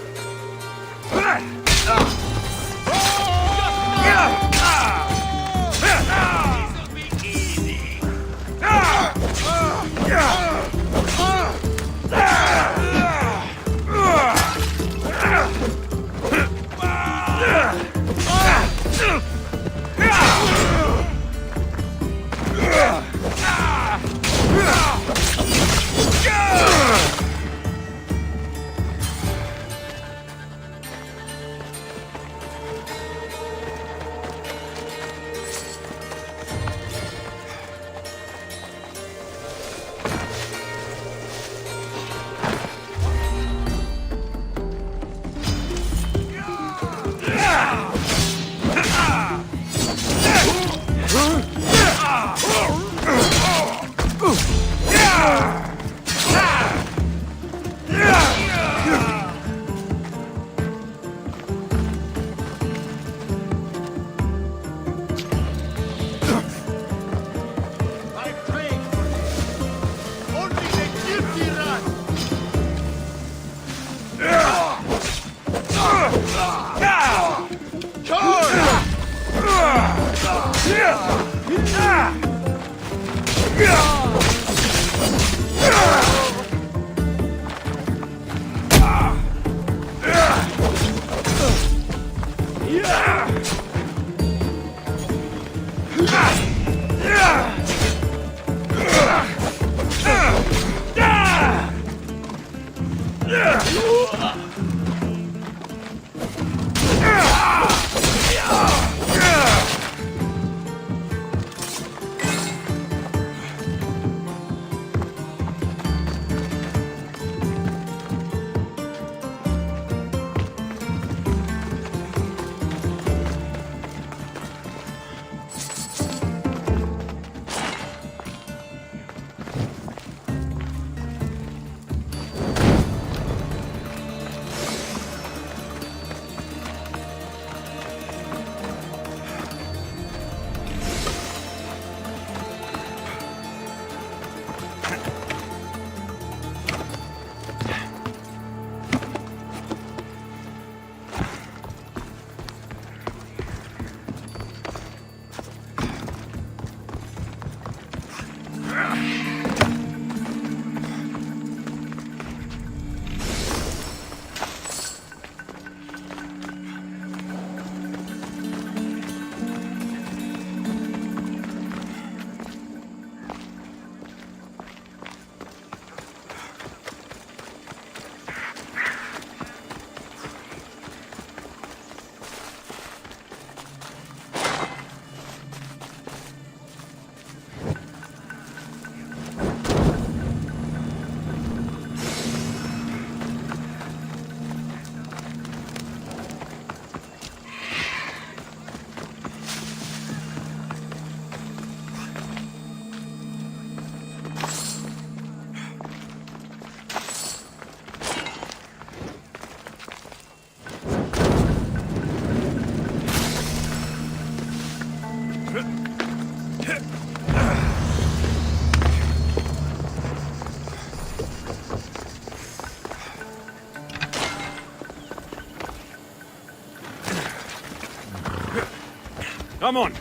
Come on.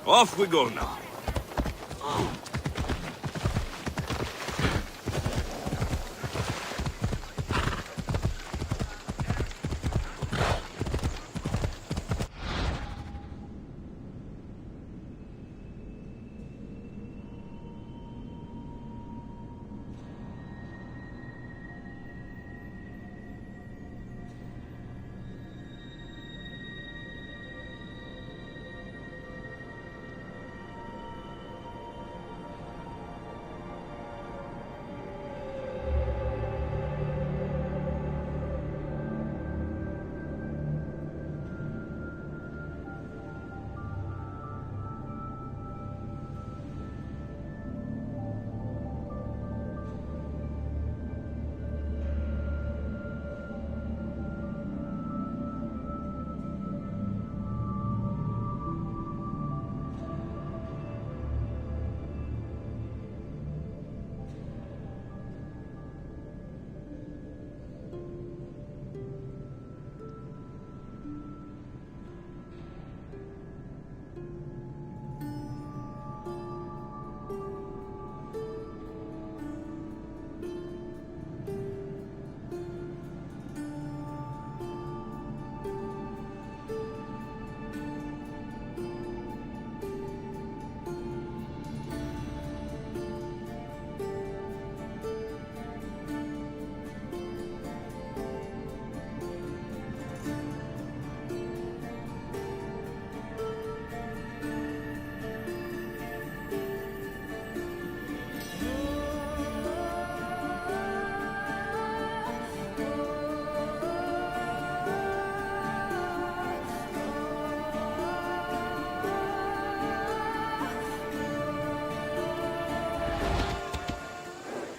Off we go now.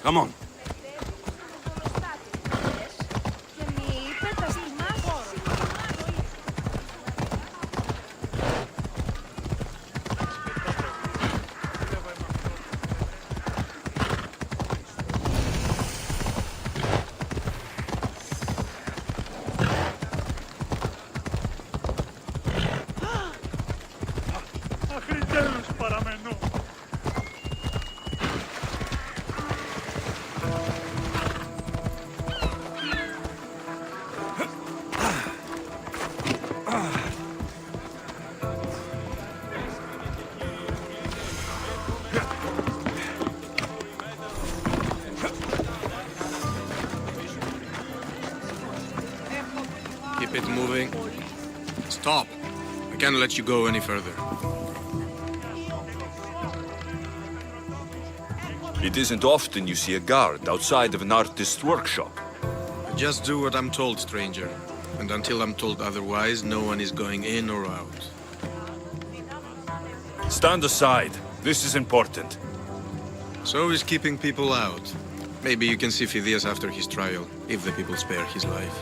Come on. Αχριτέλους παραμένω. Keep it moving. Stop. I can't let you go any further. It isn't often you see a guard outside of an artist's workshop. I just do what I'm told, stranger. And until I'm told otherwise, no one is going in or out. Stand aside. This is important. So is keeping people out. Maybe you can see Phidias after his trial, if the people spare his life.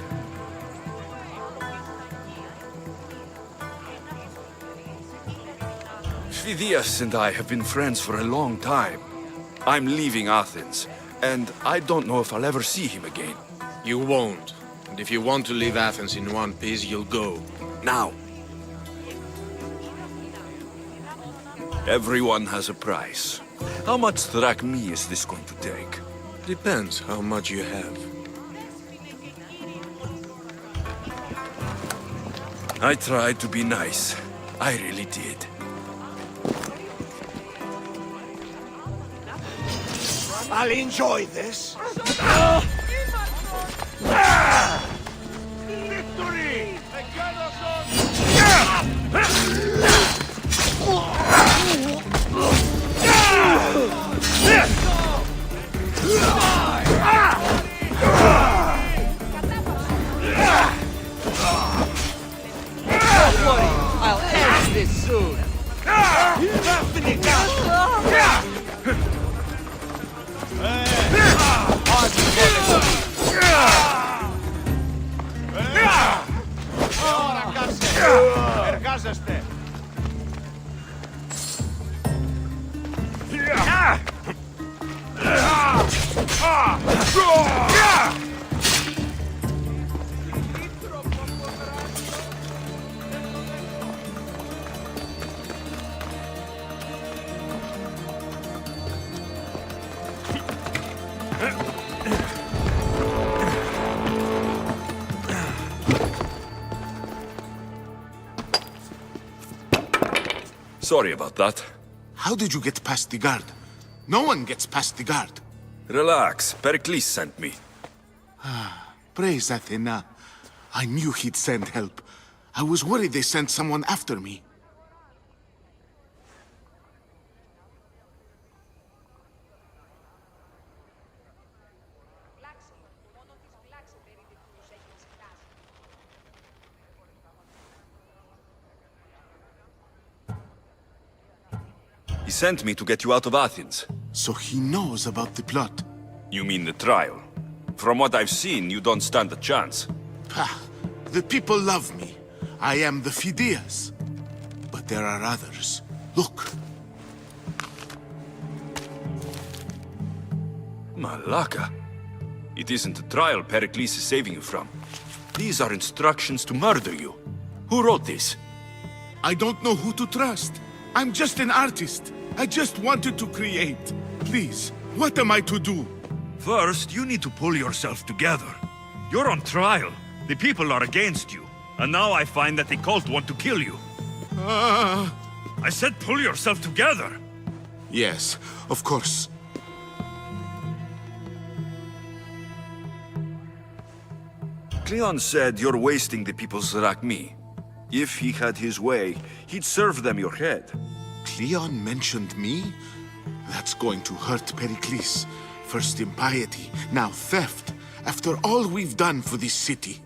Phidias and I have been friends for a long time. I'm leaving Athens, and I don't know if I'll ever see him again. You won't. And if you want to leave Athens in one piece, you'll go. Now. Everyone has a price. How much drachmi is this going to take? Depends how much you have. I tried to be nice. I really did. I'll enjoy this. Victory! Don't worry. this soon. Εργάζεστε! Sorry about that. How did you get past the guard? No one gets past the guard. Relax. Pericles sent me. Praise Athena. I knew he'd send help. I was worried they sent someone after me. He sent me to get you out of Athens. So he knows about the plot. You mean the trial? From what I've seen, you don't stand a chance. Pah, the people love me. I am the Phidias. But there are others. Look. Malaka. It isn't a trial Pericles is saving you from. These are instructions to murder you. Who wrote this? I don't know who to trust. I'm just an artist. I just wanted to create. Please, what am I to do? First, you need to pull yourself together. You're on trial. The people are against you. And now I find that the cult want to kill you. I said pull yourself together. Yes, of course. Cleon said you're wasting the people's Zrakmi. If he had his way, he'd serve them your head. Cleon mentioned me? That's going to hurt Pericles. First impiety, now theft. After all we've done for this city.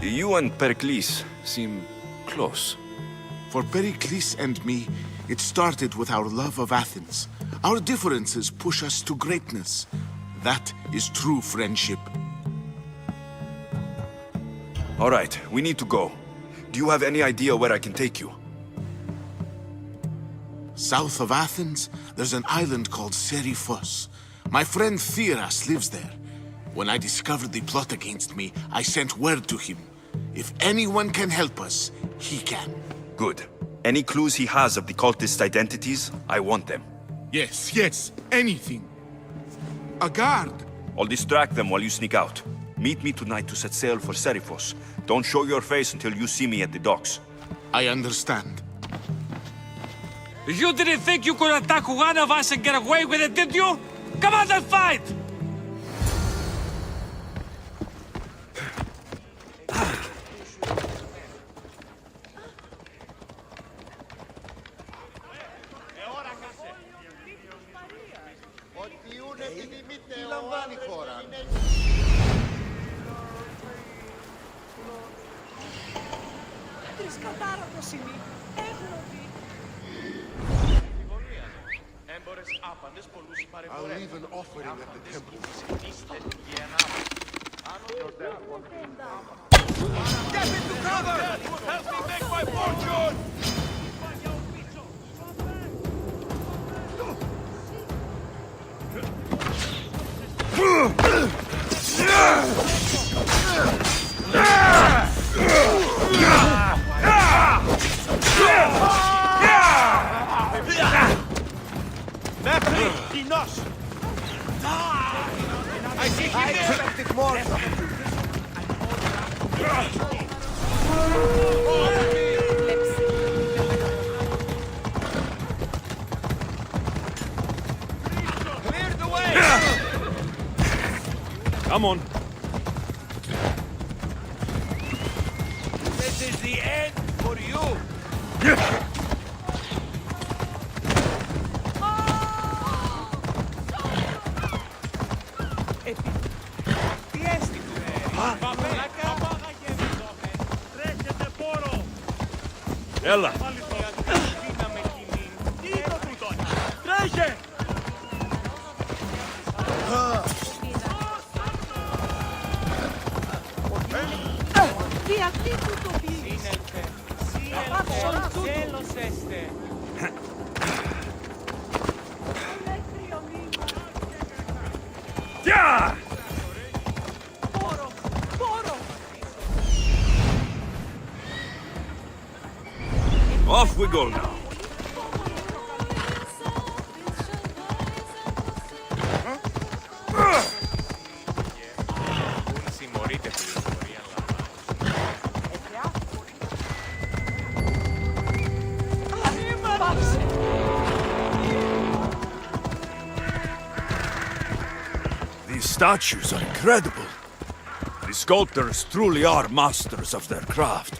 You and Pericles seem close. For Pericles and me, it started with our love of Athens. Our differences push us to greatness. That is true friendship. All right, we need to go. Do you have any idea where I can take you? South of Athens, there's an island called Seriphos. My friend Theras lives there. When I discovered the plot against me, I sent word to him. If anyone can help us, he can. Good. Any clues he has of the cultists' identities, I want them. Yes, anything. A guard. I'll distract them while you sneak out. Meet me tonight to set sail for Seriphos. Don't show your face until you see me at the docks. I understand. You didn't think you could attack one of us and get away with it, did you? Come on and fight! I'll leave an offering at the temple. Step into cover! Help me make my fortune! I see him expected more. Clear the way. Come on. This is the end for you. Έλα. Τρέχε! Yeah! Off we go now. These statues are incredible. The sculptors truly are masters of their craft.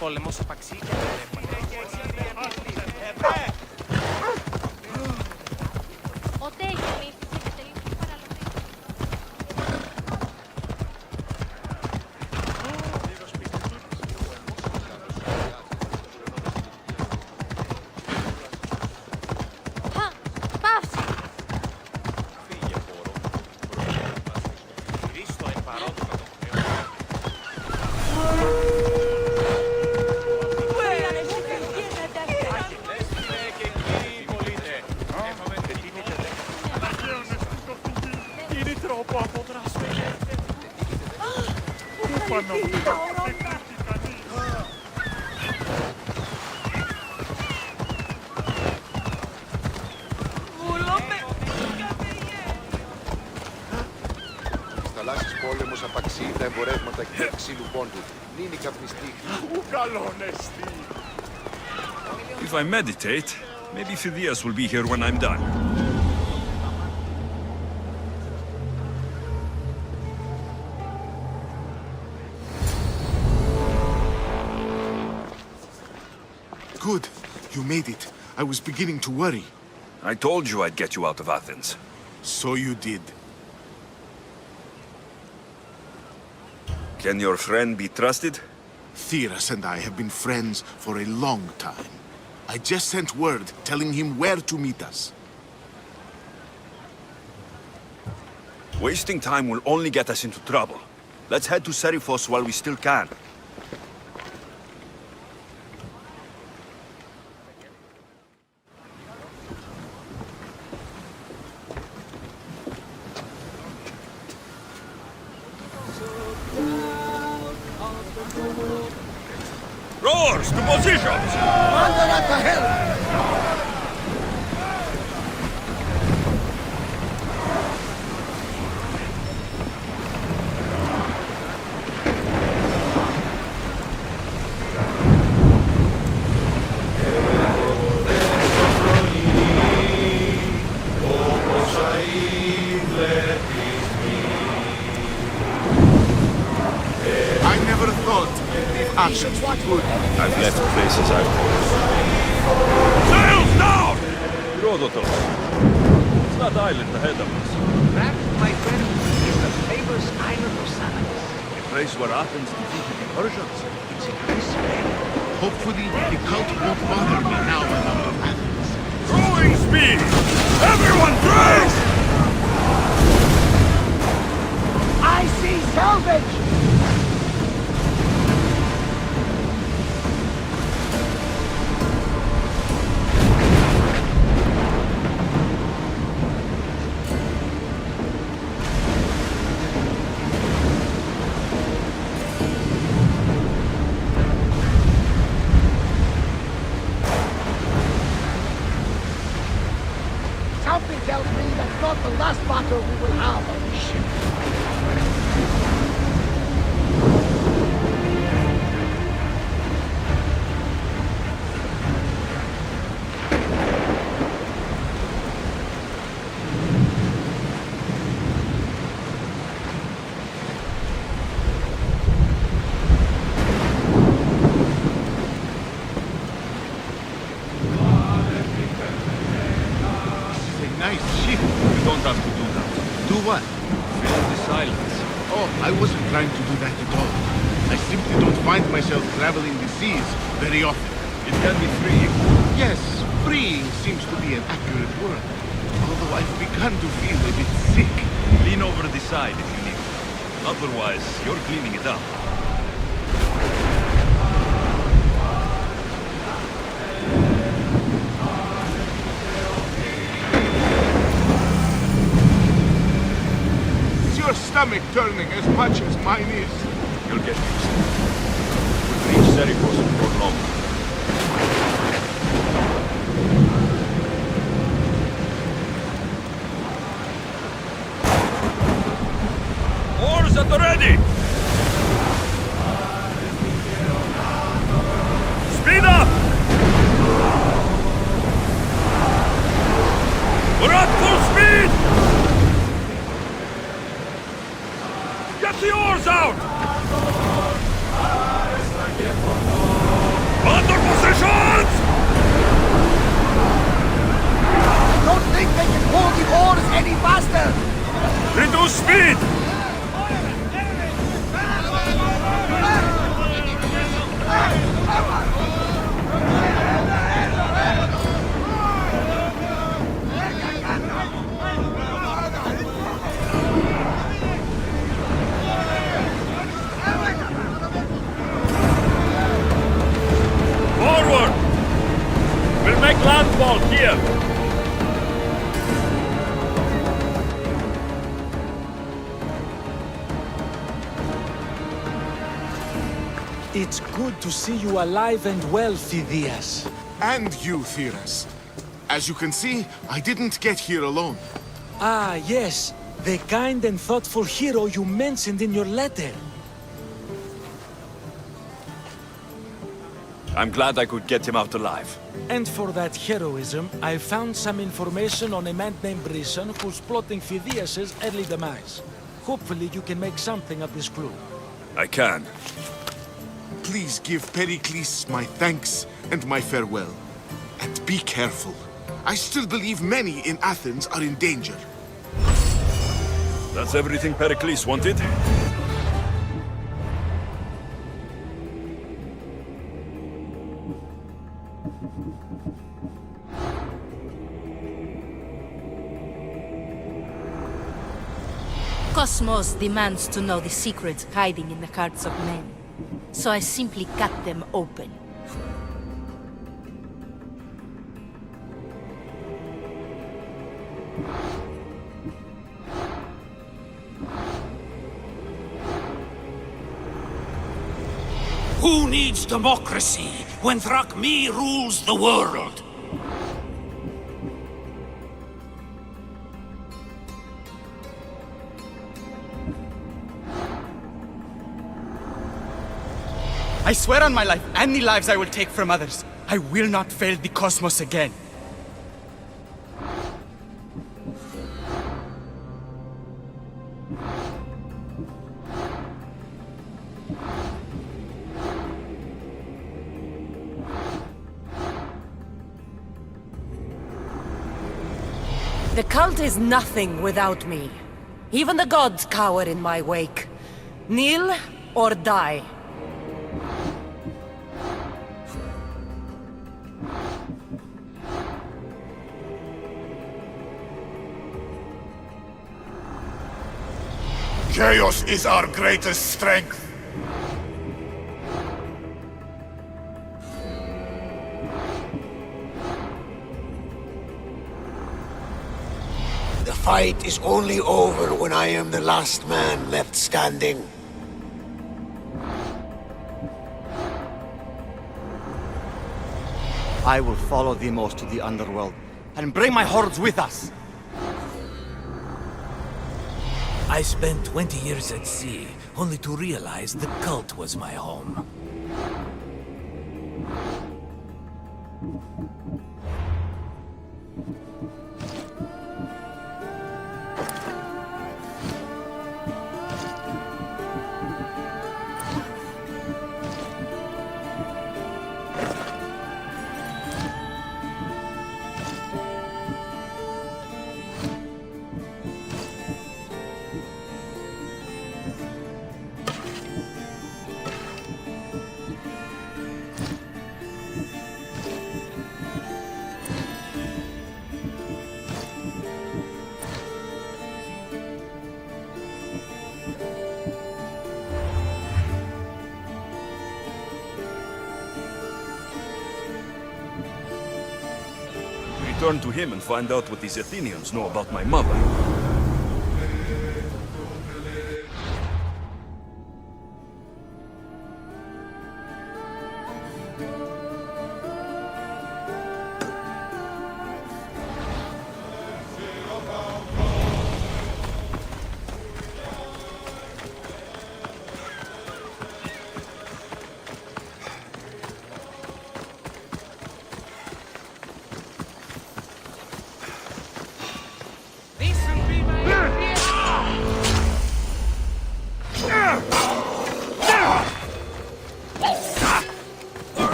Πόλεμος απαξίγεται. Θαλάσσης πόλεμος απαξίει τα εμπορεύματα και τα ξύλου πόντου. Νίνη καπνιστή. If I meditate, maybe Phidias will be here when I'm done. Good. You made it. I was beginning to worry. I told you I'd get you out of Athens. So you did. Can your friend be trusted? Theras and I have been friends for a long time. I just sent word telling him where to meet us. Wasting time will only get us into trouble. Let's head to Serifos while we still can. Rowers, to positions! Under at the helm! I never thought Athens would good. I've left places I've worked. Sails down! Herodotus. It's that island ahead of us. That, my friend, is the famous island of Salamis. A place where Athens defeated the Persians. It's in Greece, man. Hopefully, the cult won't bother me now I'm out of Athens. Throwing speed! Everyone throw! I see salvage! Something tells me that's not the last battle we will have on this ship. nice ship. You don't have to do that. Do what? Fill the silence. Oh, I wasn't trying to do that at all. I simply don't find myself traveling the seas very often. It can be freeing. Yes, freeing seems to be an accurate word. Although I've begun to feel a bit sick. Lean over the side if you need to. Otherwise, you're cleaning it up. Is your stomach turning as much as mine is? You'll get used to it. We'll reach Serifos before long. Oars at the ready! Speed up! We're at full speed! Get the oars out! Under positions! Don't think they can hold the oars any faster! Reduce speed! Forward! We'll make landfall here! It's good to see you alive and well, Phidias. And you, Theras. As you can see, I didn't get here alone. Ah, yes. The kind and thoughtful hero you mentioned in your letter. I'm glad I could get him out alive. And for that heroism, I found some information on a man named Brisson who's plotting Phidias' early demise. Hopefully you can make something of this clue. I can. Please give Pericles my thanks and my farewell. And be careful. I still believe many in Athens are in danger. That's everything Pericles wanted? Cosmos demands to know the secrets hiding in the hearts of men. So I simply cut them open. Who needs democracy when Thrakmi rules the world? I swear on my life and the lives I will take from others, I will not fail the cosmos again. The cult is nothing without me. Even the gods cower in my wake. Kneel or die. Chaos is our greatest strength. The fight is only over when I am the last man left standing. I will follow Deimos to the underworld and bring my hordes with us. I spent 20 years at sea, only to realize the cult was my home. return to him and find out what these Athenians know about my mother.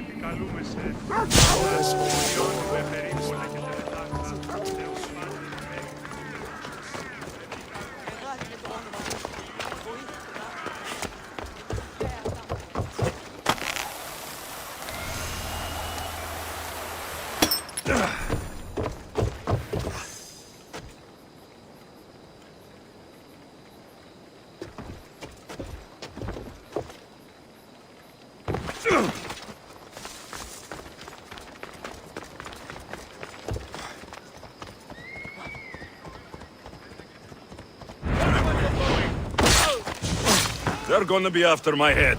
Επικαλούμε σε ώρες πολιών με περίπολα και τελετάκτα, Θεούς πάντων They're gonna be after my head.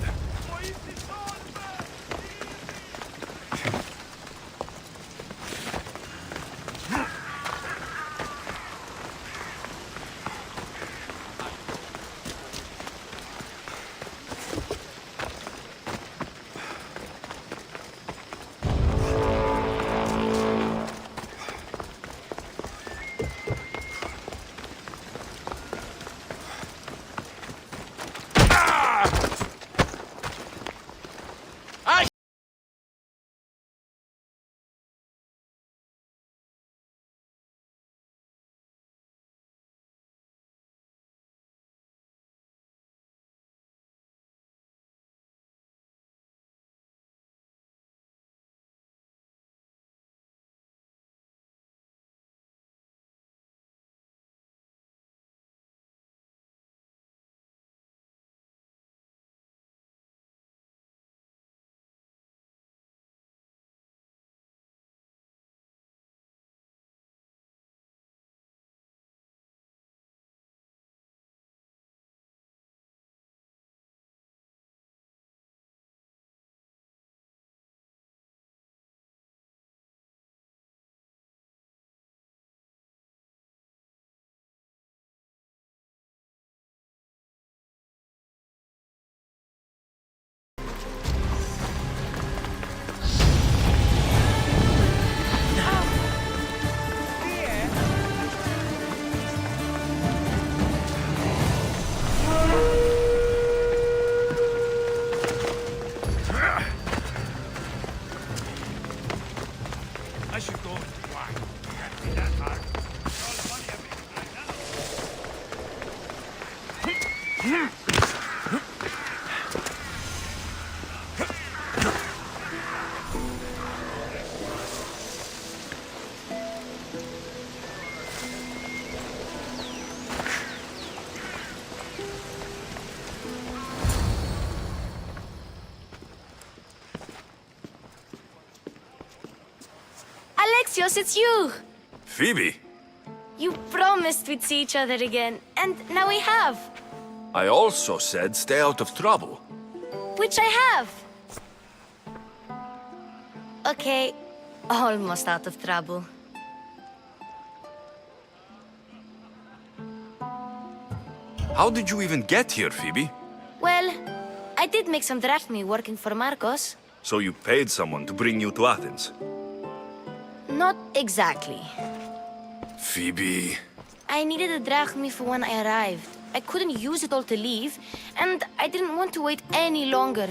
I should go. Why? Can't be that hard. All the money I've been Alexios, it's you! Phoebe, You promised we'd see each other again, and now we have. I also said stay out of trouble. Which I have. Okay, almost out of trouble. How did you even get here, Phoebe? Well, I did make some drachmi working for Marcos. So you paid someone to bring you to Athens? Not exactly. Phoebe... I needed a drachmi for when I arrived. I couldn't use it all to leave, and I didn't want to wait any longer.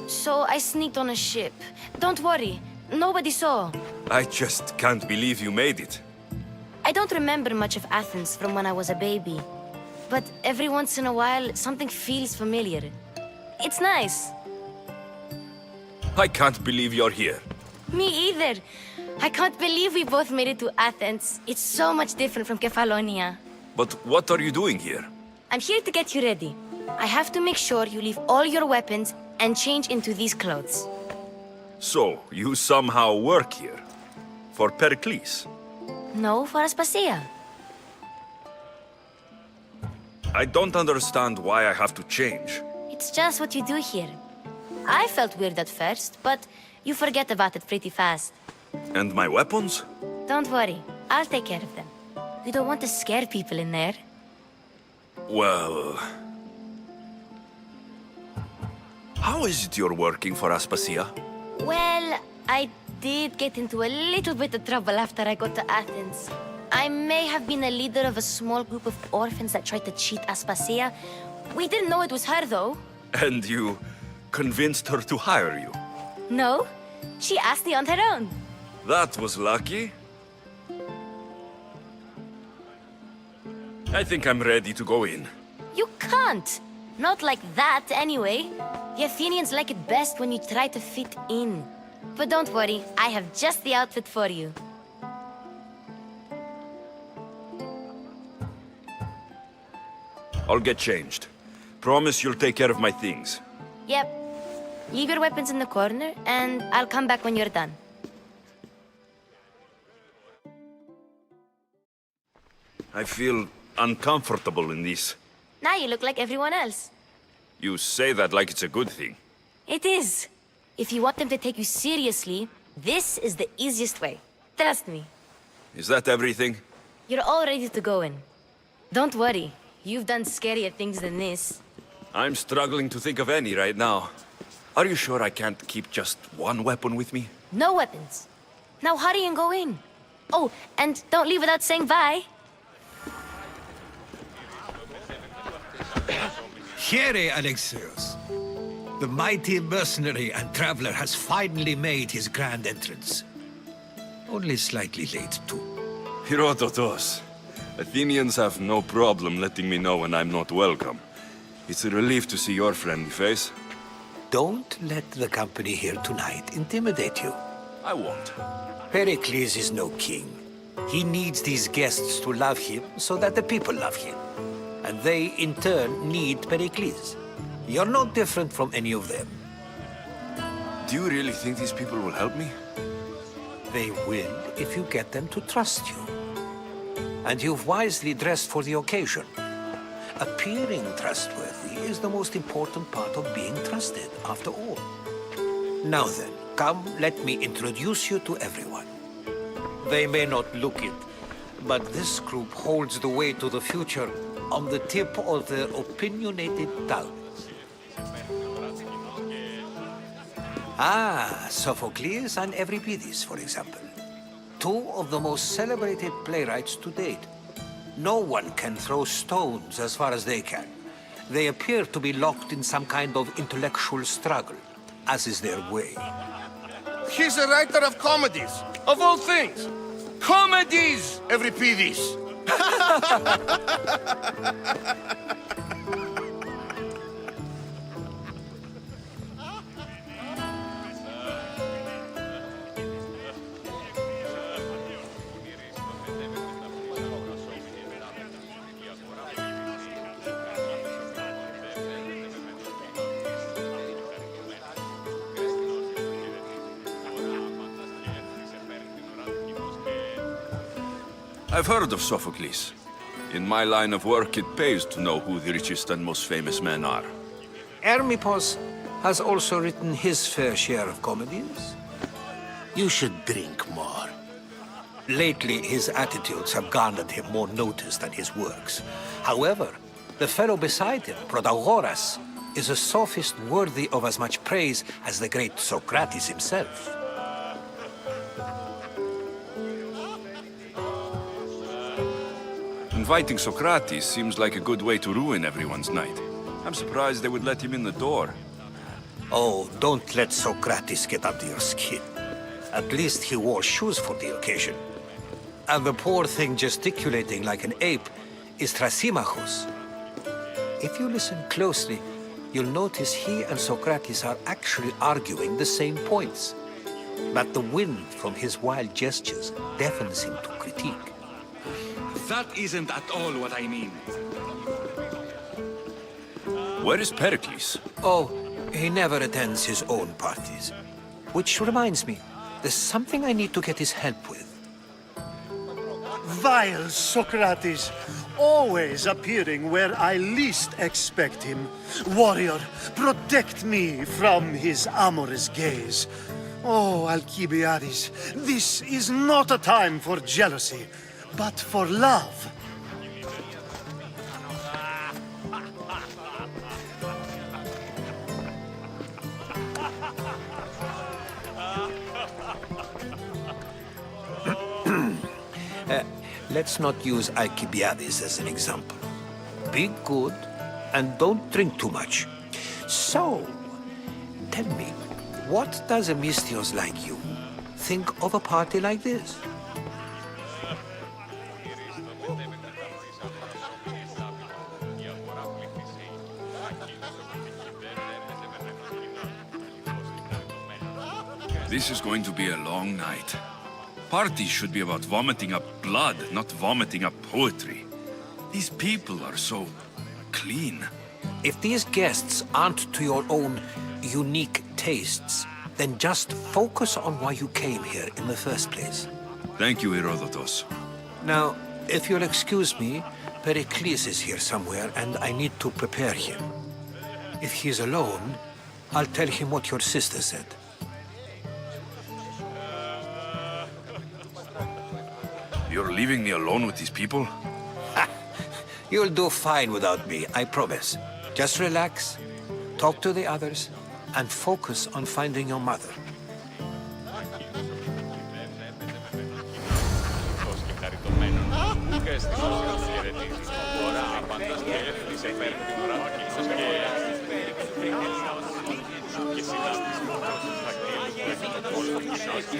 So I sneaked on a ship. Don't worry, nobody saw. I just can't believe you made it. I don't remember much of Athens from when I was a baby. But every once in a while, something feels familiar. It's nice. I can't believe you're here. Me either. I can't believe we both made it to Athens. It's so much different from Kefalonia. But what are you doing here? I'm here to get you ready. I have to make sure you leave all your weapons and change into these clothes. So, you somehow work here? For Pericles? No, for Aspasia. I don't understand why I have to change. It's just what you do here. I felt weird at first, but you forget about it pretty fast. And my weapons? Don't worry, I'll take care of them. We don't want to scare people in there. Well... How is it you're working for Aspasia? Well, I did get into a little bit of trouble after I got to Athens. I may have been a leader of a small group of orphans that tried to cheat Aspasia. We didn't know it was her, though. And you convinced her to hire you? No, she asked me on her own. That was lucky. I think I'm ready to go in. You can't. Not like that, anyway. The Athenians like it best when you try to fit in. But don't worry, I have just the outfit for you. I'll get changed. Promise you'll take care of my things. Yep. Leave your weapons in the corner, and I'll come back when you're done. I feel uncomfortable in this. Now you look like everyone else. You say that like it's a good thing. It is. If you want them to take you seriously, this is the easiest way. Trust me. Is that everything? You're all ready to go in. Don't worry. You've done scarier things than this. I'm struggling to think of any right now. Are you sure I can't keep just one weapon with me? No weapons. Now hurry and go in. Oh, and don't leave without saying bye. Here, Alexios. The mighty mercenary and traveler has finally made his grand entrance. Only slightly late, too. Herodotus. Athenians have no problem letting me know when I'm not welcome. It's a relief to see your friendly face. Don't let the company here tonight intimidate you. I won't. Pericles is no king. He needs these guests to love him so that the people love him. And they, in turn, need Pericles. You're no different from any of them. Do you really think these people will help me? They will if you get them to trust you. And you've wisely dressed for the occasion. Appearing trustworthy is the most important part of being trusted, after all. Now then, come, let me introduce you to everyone. They may not look it, but this group holds the way to the future on the tip of their opinionated tongues. Ah, Sophocles and Euripides, for example. Two of the most celebrated playwrights to date. No one can throw stones as far as they can. They appear to be locked in some kind of intellectual struggle, as is their way. He's a writer of comedies. Of all things! Comedies! Euripides! I've heard of Sophocles. In my line of work, it pays to know who the richest and most famous men are. Hermippos has also written his fair share of comedies. You should drink more. Lately, his attitudes have garnered him more notice than his works. However, the fellow beside him, Protagoras, is a sophist worthy of as much praise as the great Socrates himself. Inviting Socrates seems like a good way to ruin everyone's night. I'm surprised they would let him in the door. Oh, don't let Socrates get under your skin. At least he wore shoes for the occasion. And the poor thing gesticulating like an ape is Thrasymachos. If you listen closely, you'll notice he and Socrates are actually arguing the same points. But the wind from his wild gestures deafens him to critique. That isn't at all what I mean. Where is Pericles? Oh, he never attends his own parties. Which reminds me, there's something I need to get his help with. Vile Socrates, always appearing where I least expect him. Warrior, protect me from his amorous gaze. Oh, Alcibiades, this is not a time for jealousy, but for love. Let's not use Alcibiades as an example. Be good and don't drink too much. So, tell me, what does a Mystios like you think of a party like this? This is going to be a long night. Parties should be about vomiting up blood, not vomiting up poetry. These people are so clean. If these guests aren't to your own unique tastes, then just focus on why you came here in the first place. Thank you, Herodotus. Now, if you'll excuse me, Pericles is here somewhere, and I need to prepare him. If he's alone, I'll tell him what your sister said. You're leaving me alone with these people? You'll do fine without me, I promise. Just relax, talk to the others, and focus on finding your mother. Και